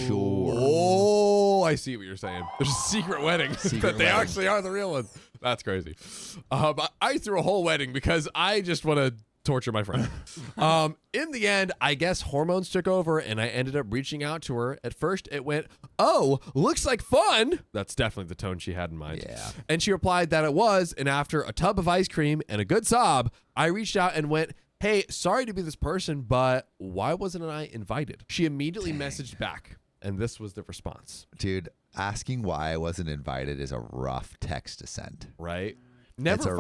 Speaker 2: sure.
Speaker 1: Oh, I see what you're saying. There's a secret wedding that they actually are the real ones. That's crazy. I threw a whole wedding because I just want to torture my friend. In the end, I guess hormones took over and I ended up reaching out to her. At first, it went, oh, looks like fun. That's definitely the tone she had in mind.
Speaker 2: Yeah.
Speaker 1: And she replied that it was. And after a tub of ice cream and a good sob, I reached out and went, hey, sorry to be this person, but why wasn't I invited? She immediately messaged back, and this was the response.
Speaker 2: Dude, asking why I wasn't invited is a rough text to send.
Speaker 1: Right? Never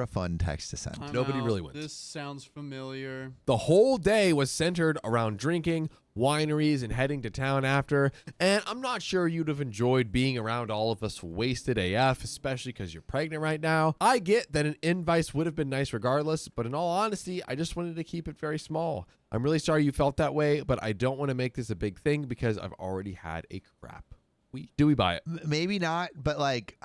Speaker 2: a fun text to send.
Speaker 1: Nobody really wins.
Speaker 3: This sounds familiar.
Speaker 1: The whole day was centered around drinking, wineries, and heading to town after. And I'm not sure you'd have enjoyed being around all of us wasted AF, especially because you're pregnant right now. I get that an invite would have been nice regardless, but in all honesty, I just wanted to keep it very small. I'm really sorry you felt that way, but I don't want to make this a big thing because I've already had a crap week. Do we buy it?
Speaker 2: Maybe not, but like...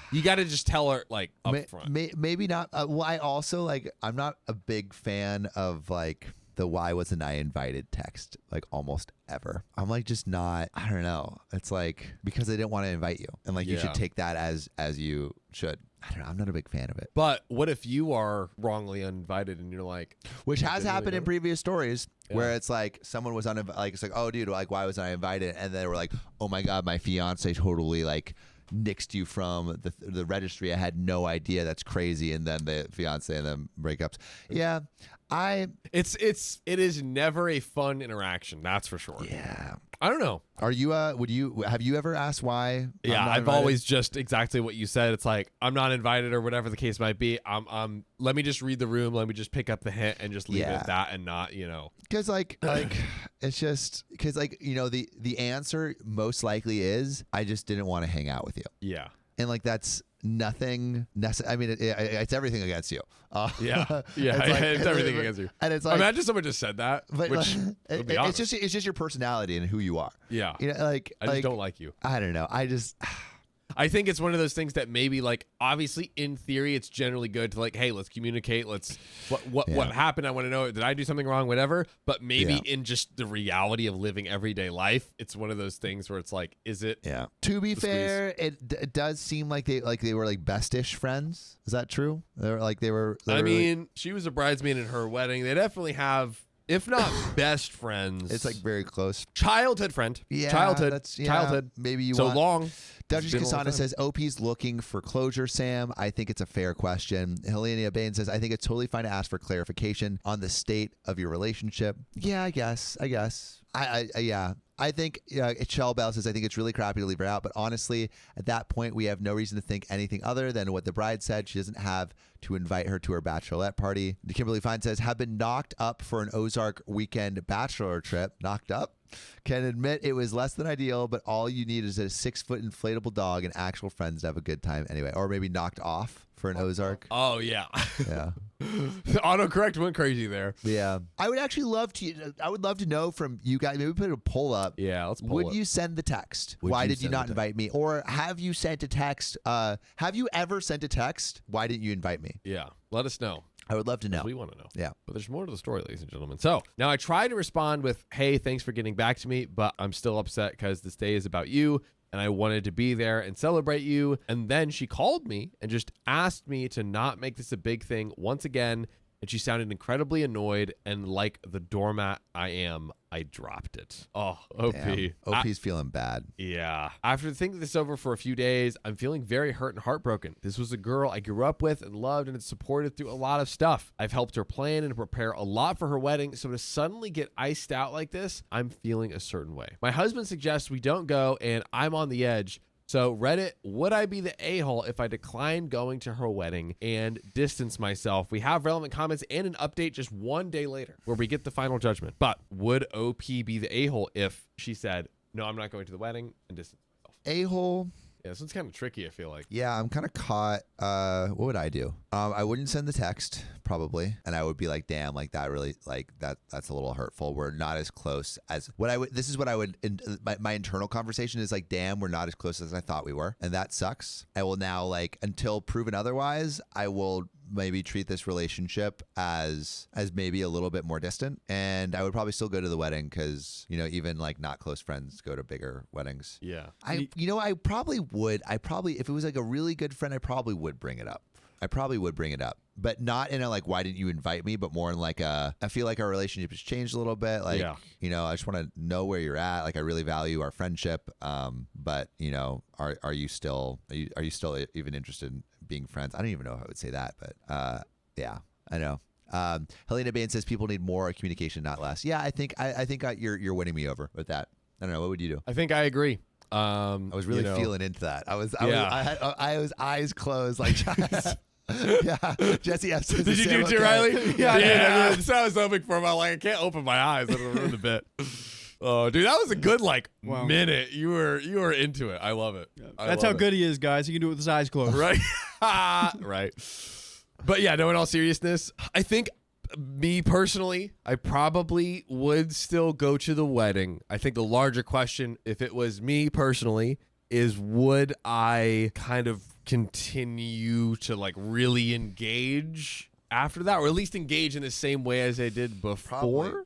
Speaker 1: You got to just tell her like up front.
Speaker 2: Maybe not. Well, I also like, I'm not a big fan of like the why wasn't I invited text, like almost ever. I'm like just not, I don't know. It's like because I didn't want to invite you. And like you should take that as you should. I don't know. I'm not a big fan of it.
Speaker 1: But what if you are wrongly uninvited and you're like,
Speaker 2: which has happened in previous stories where it's like someone was like, it's like, oh dude, like why wasn't I invited? And they were like, oh my God, my fiance totally like nixed you from the registry. I had no idea. That's crazy. And then the fiance and then breakups. Yeah.
Speaker 1: It is never a fun interaction. That's for sure.
Speaker 2: Yeah.
Speaker 1: I don't know.
Speaker 2: Are you, have you ever asked why?
Speaker 1: Yeah. I've always just exactly what you said. It's like, I'm not invited or whatever the case might be. Let me just read the room. Let me just pick up the hint and just leave it at that and not,
Speaker 2: Cause like it's just cause like, the answer most likely is I just didn't want to hang out with you.
Speaker 1: Yeah.
Speaker 2: And like, that's nothing necessary. I mean, it's everything against you.
Speaker 1: Yeah. It's everything against you.
Speaker 2: And it's like,
Speaker 1: imagine someone just said that,
Speaker 2: but
Speaker 1: which would be honest.
Speaker 2: it's just your personality and who you are.
Speaker 1: Yeah.
Speaker 2: Like
Speaker 1: I just don't like you.
Speaker 2: I don't know.
Speaker 1: I think it's one of those things that maybe like obviously in theory it's generally good to like, hey, let's communicate. Let's what happened? I want to know. Did I do something wrong? Whatever. But maybe in just the reality of living everyday life, it's one of those things where it's like, is it?
Speaker 2: Yeah. To be fair, it does seem like they were like best-ish friends. Is that true? They were.
Speaker 1: I mean, she was a bridesmaid in her wedding. They definitely have, if not best friends,
Speaker 2: it's like very close.
Speaker 1: Childhood friend.
Speaker 2: Yeah,
Speaker 1: childhood.
Speaker 2: Maybe you
Speaker 1: so
Speaker 2: want
Speaker 1: long.
Speaker 2: Duchess Kasana says, OP's looking for closure, Sam. I think it's a fair question. Helena Bain says, I think it's totally fine to ask for clarification on the state of your relationship. Yeah, I guess. Yeah. I think Shell Bell says, I think it's really crappy to leave her out. But honestly, at that point, we have no reason to think anything other than what the bride said. She doesn't have to invite her to her bachelorette party. Kimberly Fine says, have been knocked up for an Ozark weekend bachelor trip. Knocked up? Can admit it was less than ideal, but all you need is a 6-foot inflatable dog and actual friends to have a good time anyway. Or maybe knocked off for an Ozark.
Speaker 1: Oh, yeah.
Speaker 2: Yeah.
Speaker 1: Autocorrect went crazy there.
Speaker 2: Yeah. I would actually love to know from you guys. Maybe put a poll up.
Speaker 1: Yeah, let's poll
Speaker 2: Would you send the text? Why did you not invite me? Or have you sent a text? Have you ever sent a text? Why didn't you invite me?
Speaker 1: Yeah. Let us know.
Speaker 2: I would love to know.
Speaker 1: We want to know.
Speaker 2: Yeah.
Speaker 1: But there's more to the story, ladies and gentlemen. So now I try to respond with, hey, thanks for getting back to me, but I'm still upset because this day is about you and I wanted to be there and celebrate you. And then she called me and just asked me to not make this a big thing once again. And she sounded incredibly annoyed, and like the doormat I am, I dropped it. Oh, OP.
Speaker 2: Damn. OP's feeling bad.
Speaker 1: Yeah. After thinking this over for a few days, I'm feeling very hurt and heartbroken. This was a girl I grew up with and loved and had supported through a lot of stuff. I've helped her plan and prepare a lot for her wedding, so to suddenly get iced out like this, I'm feeling a certain way. My husband suggests we don't go, and I'm on the edge. So Reddit, would I be the a-hole if I declined going to her wedding and distance myself? We have relevant comments and an update just one day later where we get the final judgment. But would OP be the a-hole if she said, no, I'm not going to the wedding and distance myself?
Speaker 2: A-hole.
Speaker 1: Yeah, this one's kind of tricky, I feel like.
Speaker 2: Yeah, I'm kind of caught. What would I do? I wouldn't send the text, probably. And I would be like, damn, like that really, like that's a little hurtful. We're not as close as what I would. This is what I would, my internal conversation is like, damn, we're not as close as I thought we were. And that sucks. I will now, like, until proven otherwise, I will maybe treat this relationship as maybe a little bit more distant. And I would probably still go to the wedding because, you know, even like not close friends go to bigger weddings.
Speaker 1: Yeah.
Speaker 2: I probably would. If it was like a really good friend, I probably would bring it up. But not in a like, why didn't you invite me? But more in like I feel like our relationship has changed a little bit. Like, you know, I just want to know where you're at. Like, I really value our friendship. But you know, are you still even interested in being friends? I don't even know if I would say that, but yeah, I know. Helena Bain says people need more communication, not less. Yeah, I think you're winning me over with that. I don't know. What would you do?
Speaker 1: I think I agree.
Speaker 2: I was really feeling into that. I was eyes closed, like yeah. Jesse F says,
Speaker 1: did you do it too, Riley? Yeah. That's what I was hoping for. I'm like, I can't open my eyes. It'll ruin the bit. Oh, dude, that was a good minute. You were into it. I love it.
Speaker 3: Yeah. That's how good he is, guys. He can do it with his eyes closed.
Speaker 1: Right. Right. But yeah, no, in all seriousness, I think me personally, I probably would still go to the wedding. I think the larger question, if it was me personally, is would I kind of continue to like really engage after that, or at least engage in the same way as I did before?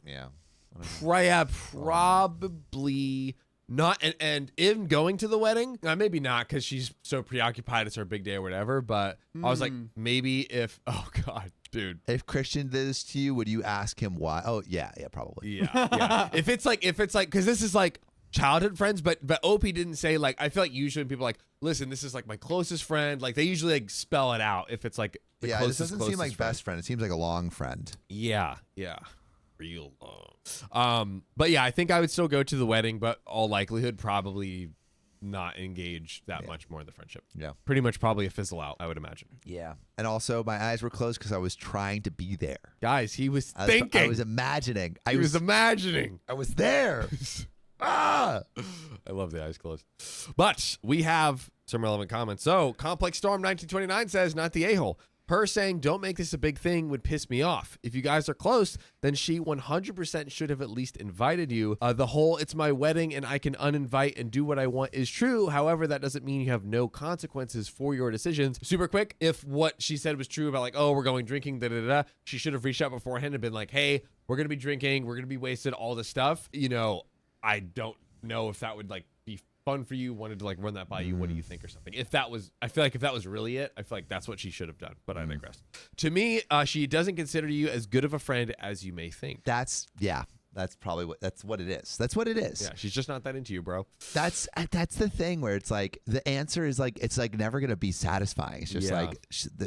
Speaker 1: Probably not. And in going to the wedding, maybe not because she's so preoccupied, it's her big day or whatever. But I was like, maybe if, oh God, dude.
Speaker 2: If Christian did this to you, would you ask him why? Oh, yeah, probably.
Speaker 1: Yeah. If it's like, because this is like childhood friends, but OP didn't say like, I feel like usually people are like, listen, this is like my closest friend. Like they usually like spell it out if it's like the closest,
Speaker 2: this doesn't seem like
Speaker 1: friend.
Speaker 2: Best friend. It seems like a long friend.
Speaker 1: Yeah. Real long. But yeah, I think I would still go to the wedding, but all likelihood probably not engage that much more in the friendship.
Speaker 2: Yeah.
Speaker 1: Pretty much probably a fizzle out, I would imagine.
Speaker 2: Yeah. And also my eyes were closed because I was trying to be there.
Speaker 1: Guys, he was thinking.
Speaker 2: I was imagining.
Speaker 1: I was imagining.
Speaker 2: I was there. I
Speaker 1: love the eyes closed. But we have some relevant comments. So Complex Storm 1929 says, not the a-hole. Her saying, don't make this a big thing would piss me off. If you guys are close, then she 100% should have at least invited you. The whole, it's my wedding and I can uninvite and do what I want is true. However, that doesn't mean you have no consequences for your decisions. Super quick, if what she said was true about like, oh, we're going drinking, da-da-da-da, she should have reached out beforehand and been like, hey, we're going to be drinking, we're going to be wasted, all this stuff. You know, I don't know if that would like be fun for you, wanted to like run that by you. What do you think or something? If that was, I feel like if that was really it, I feel like that's what she should have done, but I digress. To me, she doesn't consider you as good of a friend as you may think.
Speaker 2: That's probably what it is. That's what it is.
Speaker 1: Yeah, she's just not that into you, bro.
Speaker 2: That's the thing where it's like the answer is like it's like never gonna be satisfying. It's just like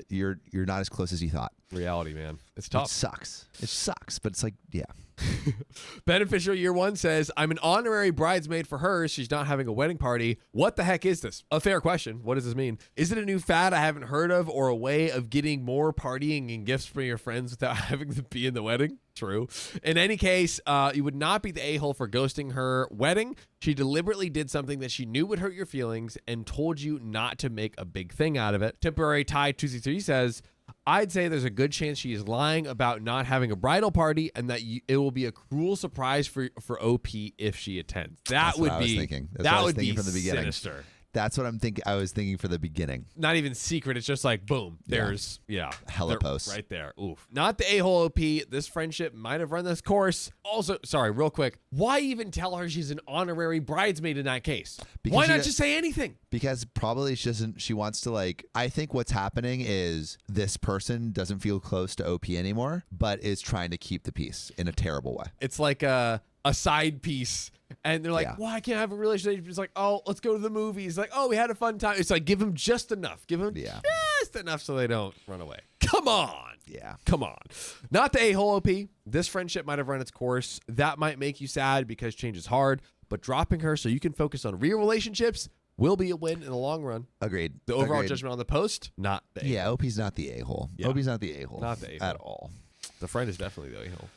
Speaker 2: you're not as close as you thought.
Speaker 1: Reality, man. It's tough.
Speaker 2: It sucks, but it's like, yeah.
Speaker 1: Beneficial Year 1 says, I'm an honorary bridesmaid for her. She's not having a wedding party. What the heck is this? A fair question. What does this mean? Is it a new fad I haven't heard of or a way of getting more partying and gifts for your friends without having to be in the wedding? True. In any case, you would not be the a-hole for ghosting her wedding. She deliberately did something that she knew would hurt your feelings and told you not to make a big thing out of it. Temporary Tie 263 says, I'd say there's a good chance she is lying about not having a bridal party and that it will be a cruel surprise for OP if she attends. That would be thinking. That would be from the beginning. Sinister.
Speaker 2: That's what I'm thinking. I was thinking for the beginning.
Speaker 1: Not even secret. It's just like, boom, there's,
Speaker 2: hella posts.
Speaker 1: Right there. Oof. Not the a-hole OP. This friendship might have run this course. Also, sorry, real quick. Why even tell her she's an honorary bridesmaid in that case?
Speaker 2: Because
Speaker 1: why not just say anything?
Speaker 2: Because probably she wants to like, I think what's happening is this person doesn't feel close to OP anymore, but is trying to keep the peace in a terrible way.
Speaker 1: It's like a side piece. And they're like, well, I can't have a relationship. It's like, oh, let's go to the movies. Like, oh, we had a fun time. It's like, give them just enough. Give them just enough so they don't run away. Come on.
Speaker 2: Yeah.
Speaker 1: Come on. Not the a-hole OP. This friendship might have run its course. That might make you sad because change is hard. But dropping her so you can focus on real relationships will be a win in the long run.
Speaker 2: Agreed.
Speaker 1: The overall judgment on the post, not the a-hole.
Speaker 2: Yeah, OP's not the a-hole.
Speaker 1: Yeah.
Speaker 2: OP's not the a-hole.
Speaker 1: Not the a-hole.
Speaker 2: At all.
Speaker 1: The friend is definitely the a-hole.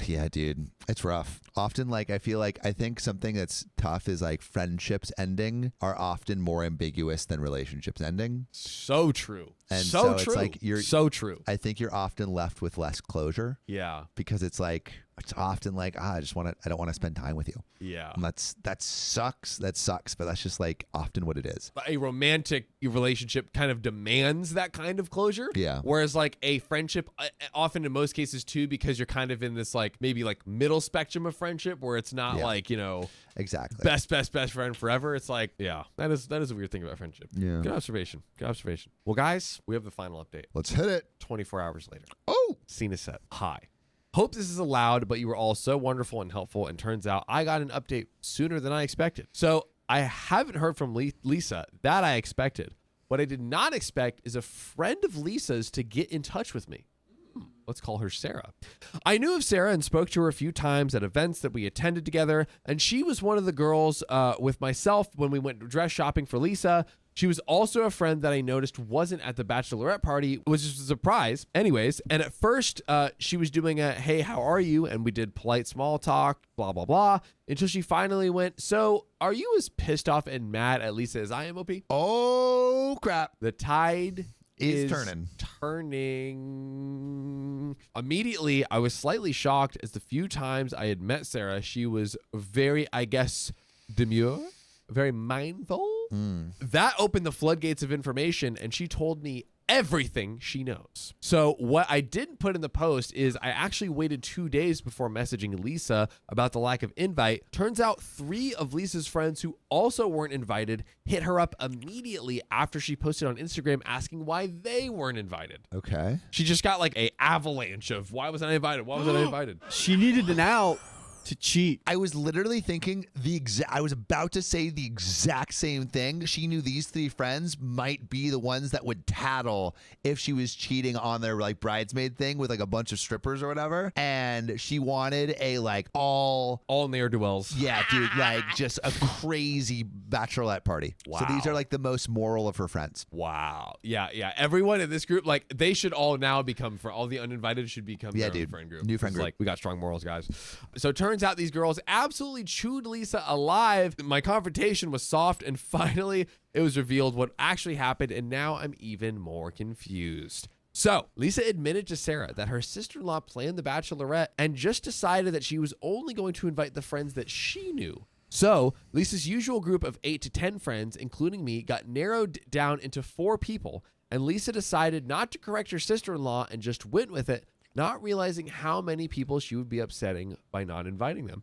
Speaker 2: Yeah, dude. It's rough. Often, like, I think something that's tough is like friendships ending are often more ambiguous than relationships ending.
Speaker 1: So true.
Speaker 2: And
Speaker 1: so
Speaker 2: it's
Speaker 1: true.
Speaker 2: like
Speaker 1: so true.
Speaker 2: I think you're often left with less closure.
Speaker 1: Yeah.
Speaker 2: Because it's often like, I don't want to spend time with you.
Speaker 1: Yeah.
Speaker 2: And that sucks. That sucks. But that's just like often what it is.
Speaker 1: A romantic relationship kind of demands that kind of closure. Yeah. Whereas like a friendship, often in most cases too, because you're kind of in this like maybe like middle spectrum of friendship where it's not like, you know,
Speaker 2: exactly
Speaker 1: best friend forever. It's like, yeah, that is a weird thing about friendship. Yeah. Good observation. Well, guys, we have the final update.
Speaker 2: Let's hit it.
Speaker 1: 24 hours later.
Speaker 2: Oh,
Speaker 1: scene is set. Hi. Hope this is allowed, but you were all so wonderful and helpful. And turns out I got an update sooner than I expected. So I haven't heard from Lisa. That I expected. What I did not expect is a friend of Lisa's to get in touch with me. Let's call her Sarah. I knew of Sarah and spoke to her a few times at events that we attended together. And she was one of the girls with myself when we went dress shopping for Lisa. She was also a friend that I noticed wasn't at the bachelorette party, which is a surprise. Anyways, and at first she was doing a, hey, how are you? And we did polite small talk, blah, blah, blah, until she finally went, so are you as pissed off and mad at Lisa as I am, OP?
Speaker 2: Oh, crap.
Speaker 1: The tide is
Speaker 2: turning.
Speaker 1: Immediately, I was slightly shocked as the few times I had met Sarah, she was very, I guess, demure, very mindful. That opened the floodgates of information, and she told me everything she knows. So what I didn't put in the post is I actually waited 2 days before messaging Lisa about the lack of invite. Turns out 3 of Lisa's friends who also weren't invited hit her up immediately after she posted on Instagram asking why they weren't invited.
Speaker 2: Okay.
Speaker 1: She just got like an avalanche of why wasn't I invited? Why wasn't I invited?
Speaker 3: She needed an out to cheat.
Speaker 2: I was literally thinking I was about to say the exact same thing. She knew these 3 friends might be the ones that would tattle if she was cheating on their like bridesmaid thing with like a bunch of strippers or whatever. And she wanted a like all
Speaker 1: ne'er-do-wells.
Speaker 2: Yeah, dude, like just a crazy bachelorette party.
Speaker 1: Wow.
Speaker 2: So these are like the most moral of her friends.
Speaker 1: Wow. Yeah. Everyone in this group, like they should all now become, for all the uninvited should become their own friend group.
Speaker 2: New friend group.
Speaker 1: Like we got strong morals, guys. So turns turns out these girls absolutely chewed Lisa alive. My confrontation was soft, and finally it was revealed what actually happened, and now I'm even more confused. So, Lisa admitted to Sarah that her sister-in-law planned the bachelorette and just decided that she was only going to invite the friends that she knew. So, Lisa's usual group of 8 to 10 friends, including me, got narrowed down into 4 people, and Lisa decided not to correct her sister-in-law and just went with it, not realizing how many people she would be upsetting by not inviting them.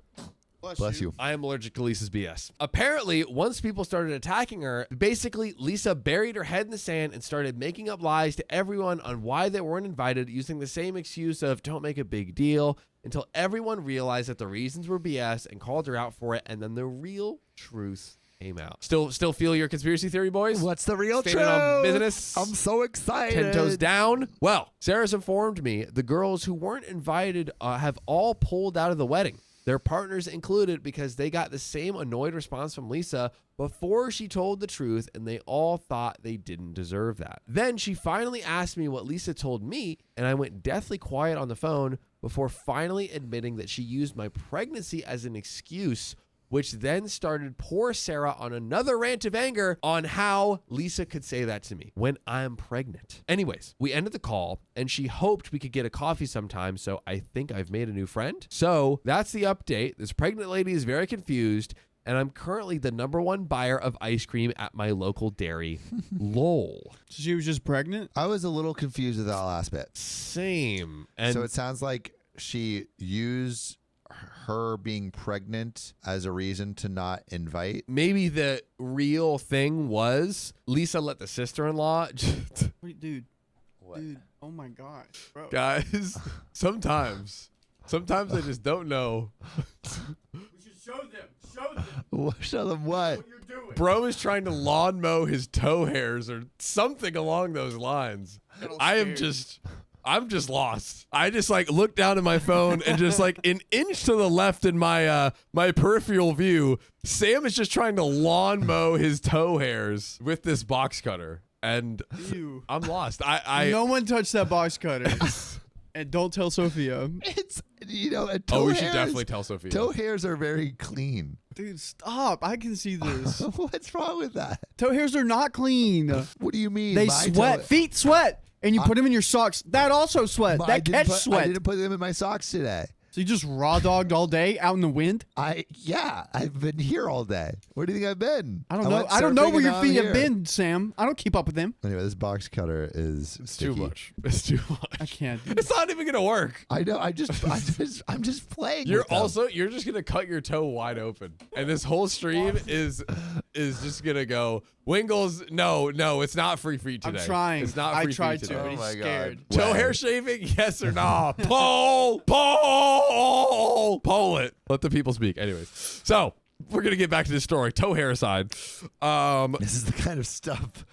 Speaker 2: Bless you.
Speaker 1: I am allergic to Lisa's BS. Apparently, once people started attacking her, basically Lisa buried her head in the sand and started making up lies to everyone on why they weren't invited, using the same excuse of don't make a big deal, until everyone realized that the reasons were BS and called her out for it, and then the real truth came out. Still feel your conspiracy theory, boys?
Speaker 2: What's the real
Speaker 1: Standing
Speaker 2: truth?
Speaker 1: on business?
Speaker 2: I'm so excited.
Speaker 1: 10 toes down. Well, Sarah's informed me the girls who weren't invited have all pulled out of the wedding. Their partners included, because they got the same annoyed response from Lisa before she told the truth, and they all thought they didn't deserve that. Then she finally asked me what Lisa told me, and I went deathly quiet on the phone before finally admitting that she used my pregnancy as an excuse, which then started poor Sarah on another rant of anger on how Lisa could say that to me when I'm pregnant. Anyways, we ended the call, and she hoped we could get a coffee sometime, so I think I've made a new friend. So that's the update. This pregnant lady is very confused, and I'm currently the #1 buyer of ice cream at my local dairy. Lol.
Speaker 3: So she was just pregnant?
Speaker 2: I was a little confused with that last bit.
Speaker 1: Same. And
Speaker 2: So it sounds like she used her being pregnant as a reason to not invite.
Speaker 1: maybe the real thing was Lisa let the sister-in-law
Speaker 3: Wait, dude.
Speaker 2: What?
Speaker 3: Dude, oh my gosh, bro.
Speaker 1: guys, sometimes I just don't know.
Speaker 3: We should show them. Show them
Speaker 2: Show them what?
Speaker 3: what you're doing.
Speaker 1: Bro is trying to lawn mow his toe hairs or something along those lines. I'm just lost. I just like look down at my phone and just like an inch to the left in my my peripheral view, Sam is just trying to lawn mow his toe hairs with this box cutter, and
Speaker 3: Ew.
Speaker 1: I'm lost. I
Speaker 3: No one touched that box cutter. And don't tell Sophia.
Speaker 2: It's, toe
Speaker 1: oh, we should
Speaker 2: hairs,
Speaker 1: definitely tell Sophia.
Speaker 2: toe hairs are very clean.
Speaker 3: Dude, stop. I can see this.
Speaker 2: What's wrong with that?
Speaker 3: Toe hairs are not clean.
Speaker 2: What do you mean?
Speaker 3: They
Speaker 2: My
Speaker 3: sweat.
Speaker 2: toe-
Speaker 3: Feet sweat. And you put them in your socks. That also sweat.
Speaker 2: I
Speaker 3: That
Speaker 2: didn't
Speaker 3: catch
Speaker 2: put-
Speaker 3: sweat.
Speaker 2: I didn't put them in my socks today.
Speaker 3: So you just raw dogged all day out in the wind?
Speaker 2: Yeah, I've been here all day. Where do you think I've been?
Speaker 3: I don't know.
Speaker 2: went
Speaker 3: I don't know
Speaker 2: surfing
Speaker 3: where
Speaker 2: and
Speaker 3: your
Speaker 2: now
Speaker 3: feet
Speaker 2: I'm
Speaker 3: have
Speaker 2: here.
Speaker 3: been, Sam. I don't keep up with them.
Speaker 2: Anyway, this box cutter is
Speaker 1: It's
Speaker 2: sticky.
Speaker 1: too much. It's too much.
Speaker 3: I can't.
Speaker 1: It's not even gonna work.
Speaker 2: I know. I'm just playing.
Speaker 1: You're
Speaker 2: with them.
Speaker 1: you're just gonna cut your toe wide open, and this whole stream is just gonna go. Wingles, no, it's not free feet
Speaker 3: I'm
Speaker 1: today.
Speaker 3: trying.
Speaker 1: It's not
Speaker 3: I
Speaker 1: free
Speaker 3: tried
Speaker 1: feet
Speaker 3: to,
Speaker 1: today.
Speaker 3: but
Speaker 2: Oh
Speaker 3: he's
Speaker 2: my
Speaker 3: scared.
Speaker 2: God.
Speaker 1: Toe
Speaker 2: When?
Speaker 1: hair shaving, yes or no? Poll it. Let the people speak. Anyways, so we're gonna get back to this story. Toe hair aside,
Speaker 2: This is the kind of stuff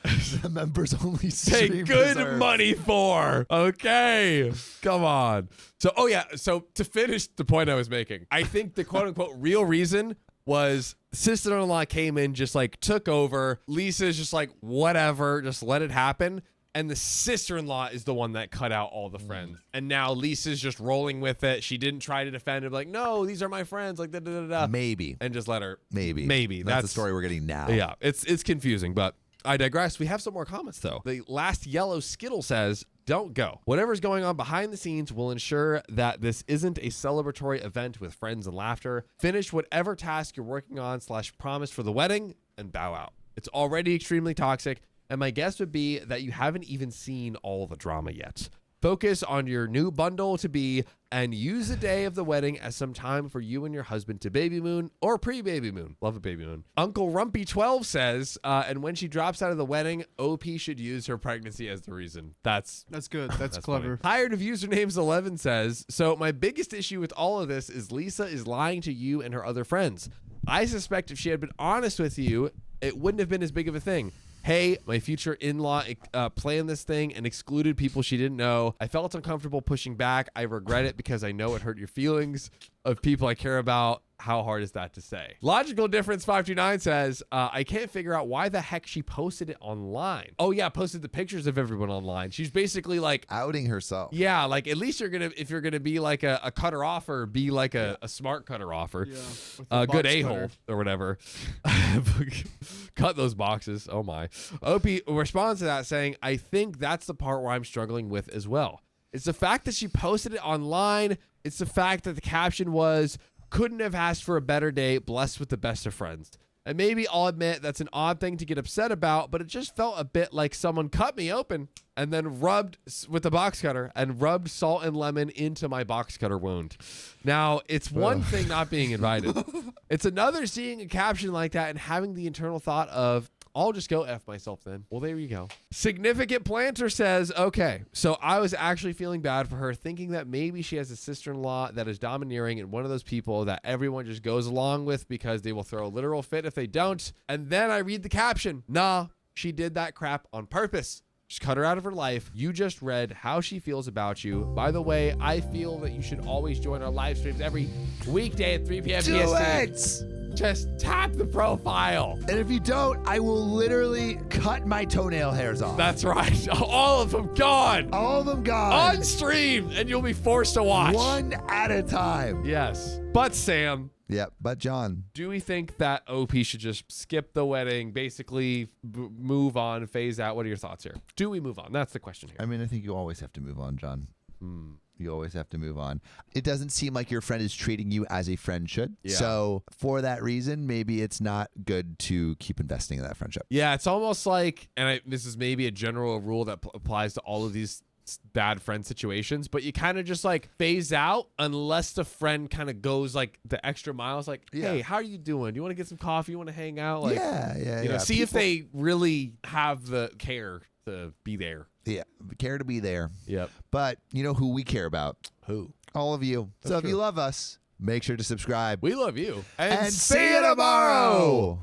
Speaker 2: the members only
Speaker 1: pay
Speaker 2: stream
Speaker 1: good
Speaker 2: deserve.
Speaker 1: money for. Okay, come on. So, so to finish the point I was making, I think the quote unquote real reason was sister-in-law came in, just like took over. Lisa's just like, whatever, just let it happen. And the sister-in-law is the one that cut out all the friends. And now Lisa's just rolling with it. She didn't try to defend it, like, no, these are my friends, like, da-da-da-da.
Speaker 2: Maybe.
Speaker 1: And just let her.
Speaker 2: Maybe. That's the story we're getting now.
Speaker 1: Yeah, it's confusing, but I digress. We have some more comments, though. The last yellow Skittle says, don't go. Whatever's going on behind the scenes will ensure that this isn't a celebratory event with friends and laughter. Finish whatever task you're working on / promise for the wedding and bow out. It's already extremely toxic, and my guess would be that you haven't even seen all the drama yet. Focus on your new bundle to be and use the day of the wedding as some time for you and your husband to baby moon or pre-baby moon. Love a baby moon. Uncle Rumpy12 says, and when she drops out of the wedding, OP should use her pregnancy as the reason. That's
Speaker 3: good. That's clever.
Speaker 1: funny. Tired of usernames 11 says, so my biggest issue with all of this is Lisa is lying to you and her other friends. I suspect if she had been honest with you, it wouldn't have been as big of a thing. Hey, my future in-law planned this thing and excluded people she didn't know. I felt uncomfortable pushing back. I regret it because I know it hurt your feelings of people I care about. how hard is that to say? Logical Difference 529 says, I can't figure out why the heck she posted it online. Oh yeah, posted the pictures of everyone online. She's basically like
Speaker 2: outing herself.
Speaker 1: Yeah, like at least if you're gonna be like a cutter offer, be like a smart cutter offer.
Speaker 3: Yeah.
Speaker 1: A good a-hole or whatever. Cut those boxes. Oh my. OP responds to that saying, I think that's the part where I'm struggling with as well. It's the fact that she posted it online. It's the fact that the caption was, couldn't have asked for a better day, blessed with the best of friends. And maybe I'll admit that's an odd thing to get upset about, but it just felt a bit like someone cut me open and then rubbed with the box cutter and rubbed salt and lemon into my box cutter wound. Now, it's one thing not being invited. It's another seeing a caption like that and having the internal thought of, I'll just go F myself then. Well, there you go. Significant Planter says, okay, so I was actually feeling bad for her, thinking that maybe she has a sister-in-law that is domineering and one of those people that everyone just goes along with because they will throw a literal fit if they don't. And then I read the caption. Nah, she did that crap on purpose. Just cut her out of her life. You just read how she feels about you. By the way, I feel that you should always join our live streams every weekday at 3 p.m.
Speaker 2: Do
Speaker 1: PST. Just tap the profile.
Speaker 2: And if you don't, I will literally cut my toenail hairs off.
Speaker 1: That's right. All of them gone.
Speaker 2: All of them gone.
Speaker 1: On stream, and you'll be forced to watch.
Speaker 2: One at a time.
Speaker 1: Yes. But Sam.
Speaker 2: Yep, but John.
Speaker 1: Do we think that OP should just skip the wedding, basically move on, phase out? What are your thoughts here? Do we move on? That's the question here.
Speaker 2: I mean, I think you always have to move on, John. You always have to move on. It doesn't seem like your friend is treating you as a friend should.
Speaker 1: Yeah.
Speaker 2: So for that reason, maybe it's not good to keep investing in that friendship.
Speaker 1: Yeah, it's almost like, and this is maybe a general rule that applies to all of these bad friend situations, but you kind of just like phase out unless the friend kind of goes like the extra miles, like, hey, how are you doing? Do you want to get some coffee? You want to hang out? Like, you know, see if they really have the care to be there.
Speaker 2: Yeah, care to be there.
Speaker 1: Yep.
Speaker 2: But you know who we care about?
Speaker 1: Who?
Speaker 2: All of you.
Speaker 1: That's
Speaker 2: so
Speaker 1: true.
Speaker 2: if you love us, make sure to subscribe.
Speaker 1: We love you.
Speaker 2: And see you tomorrow.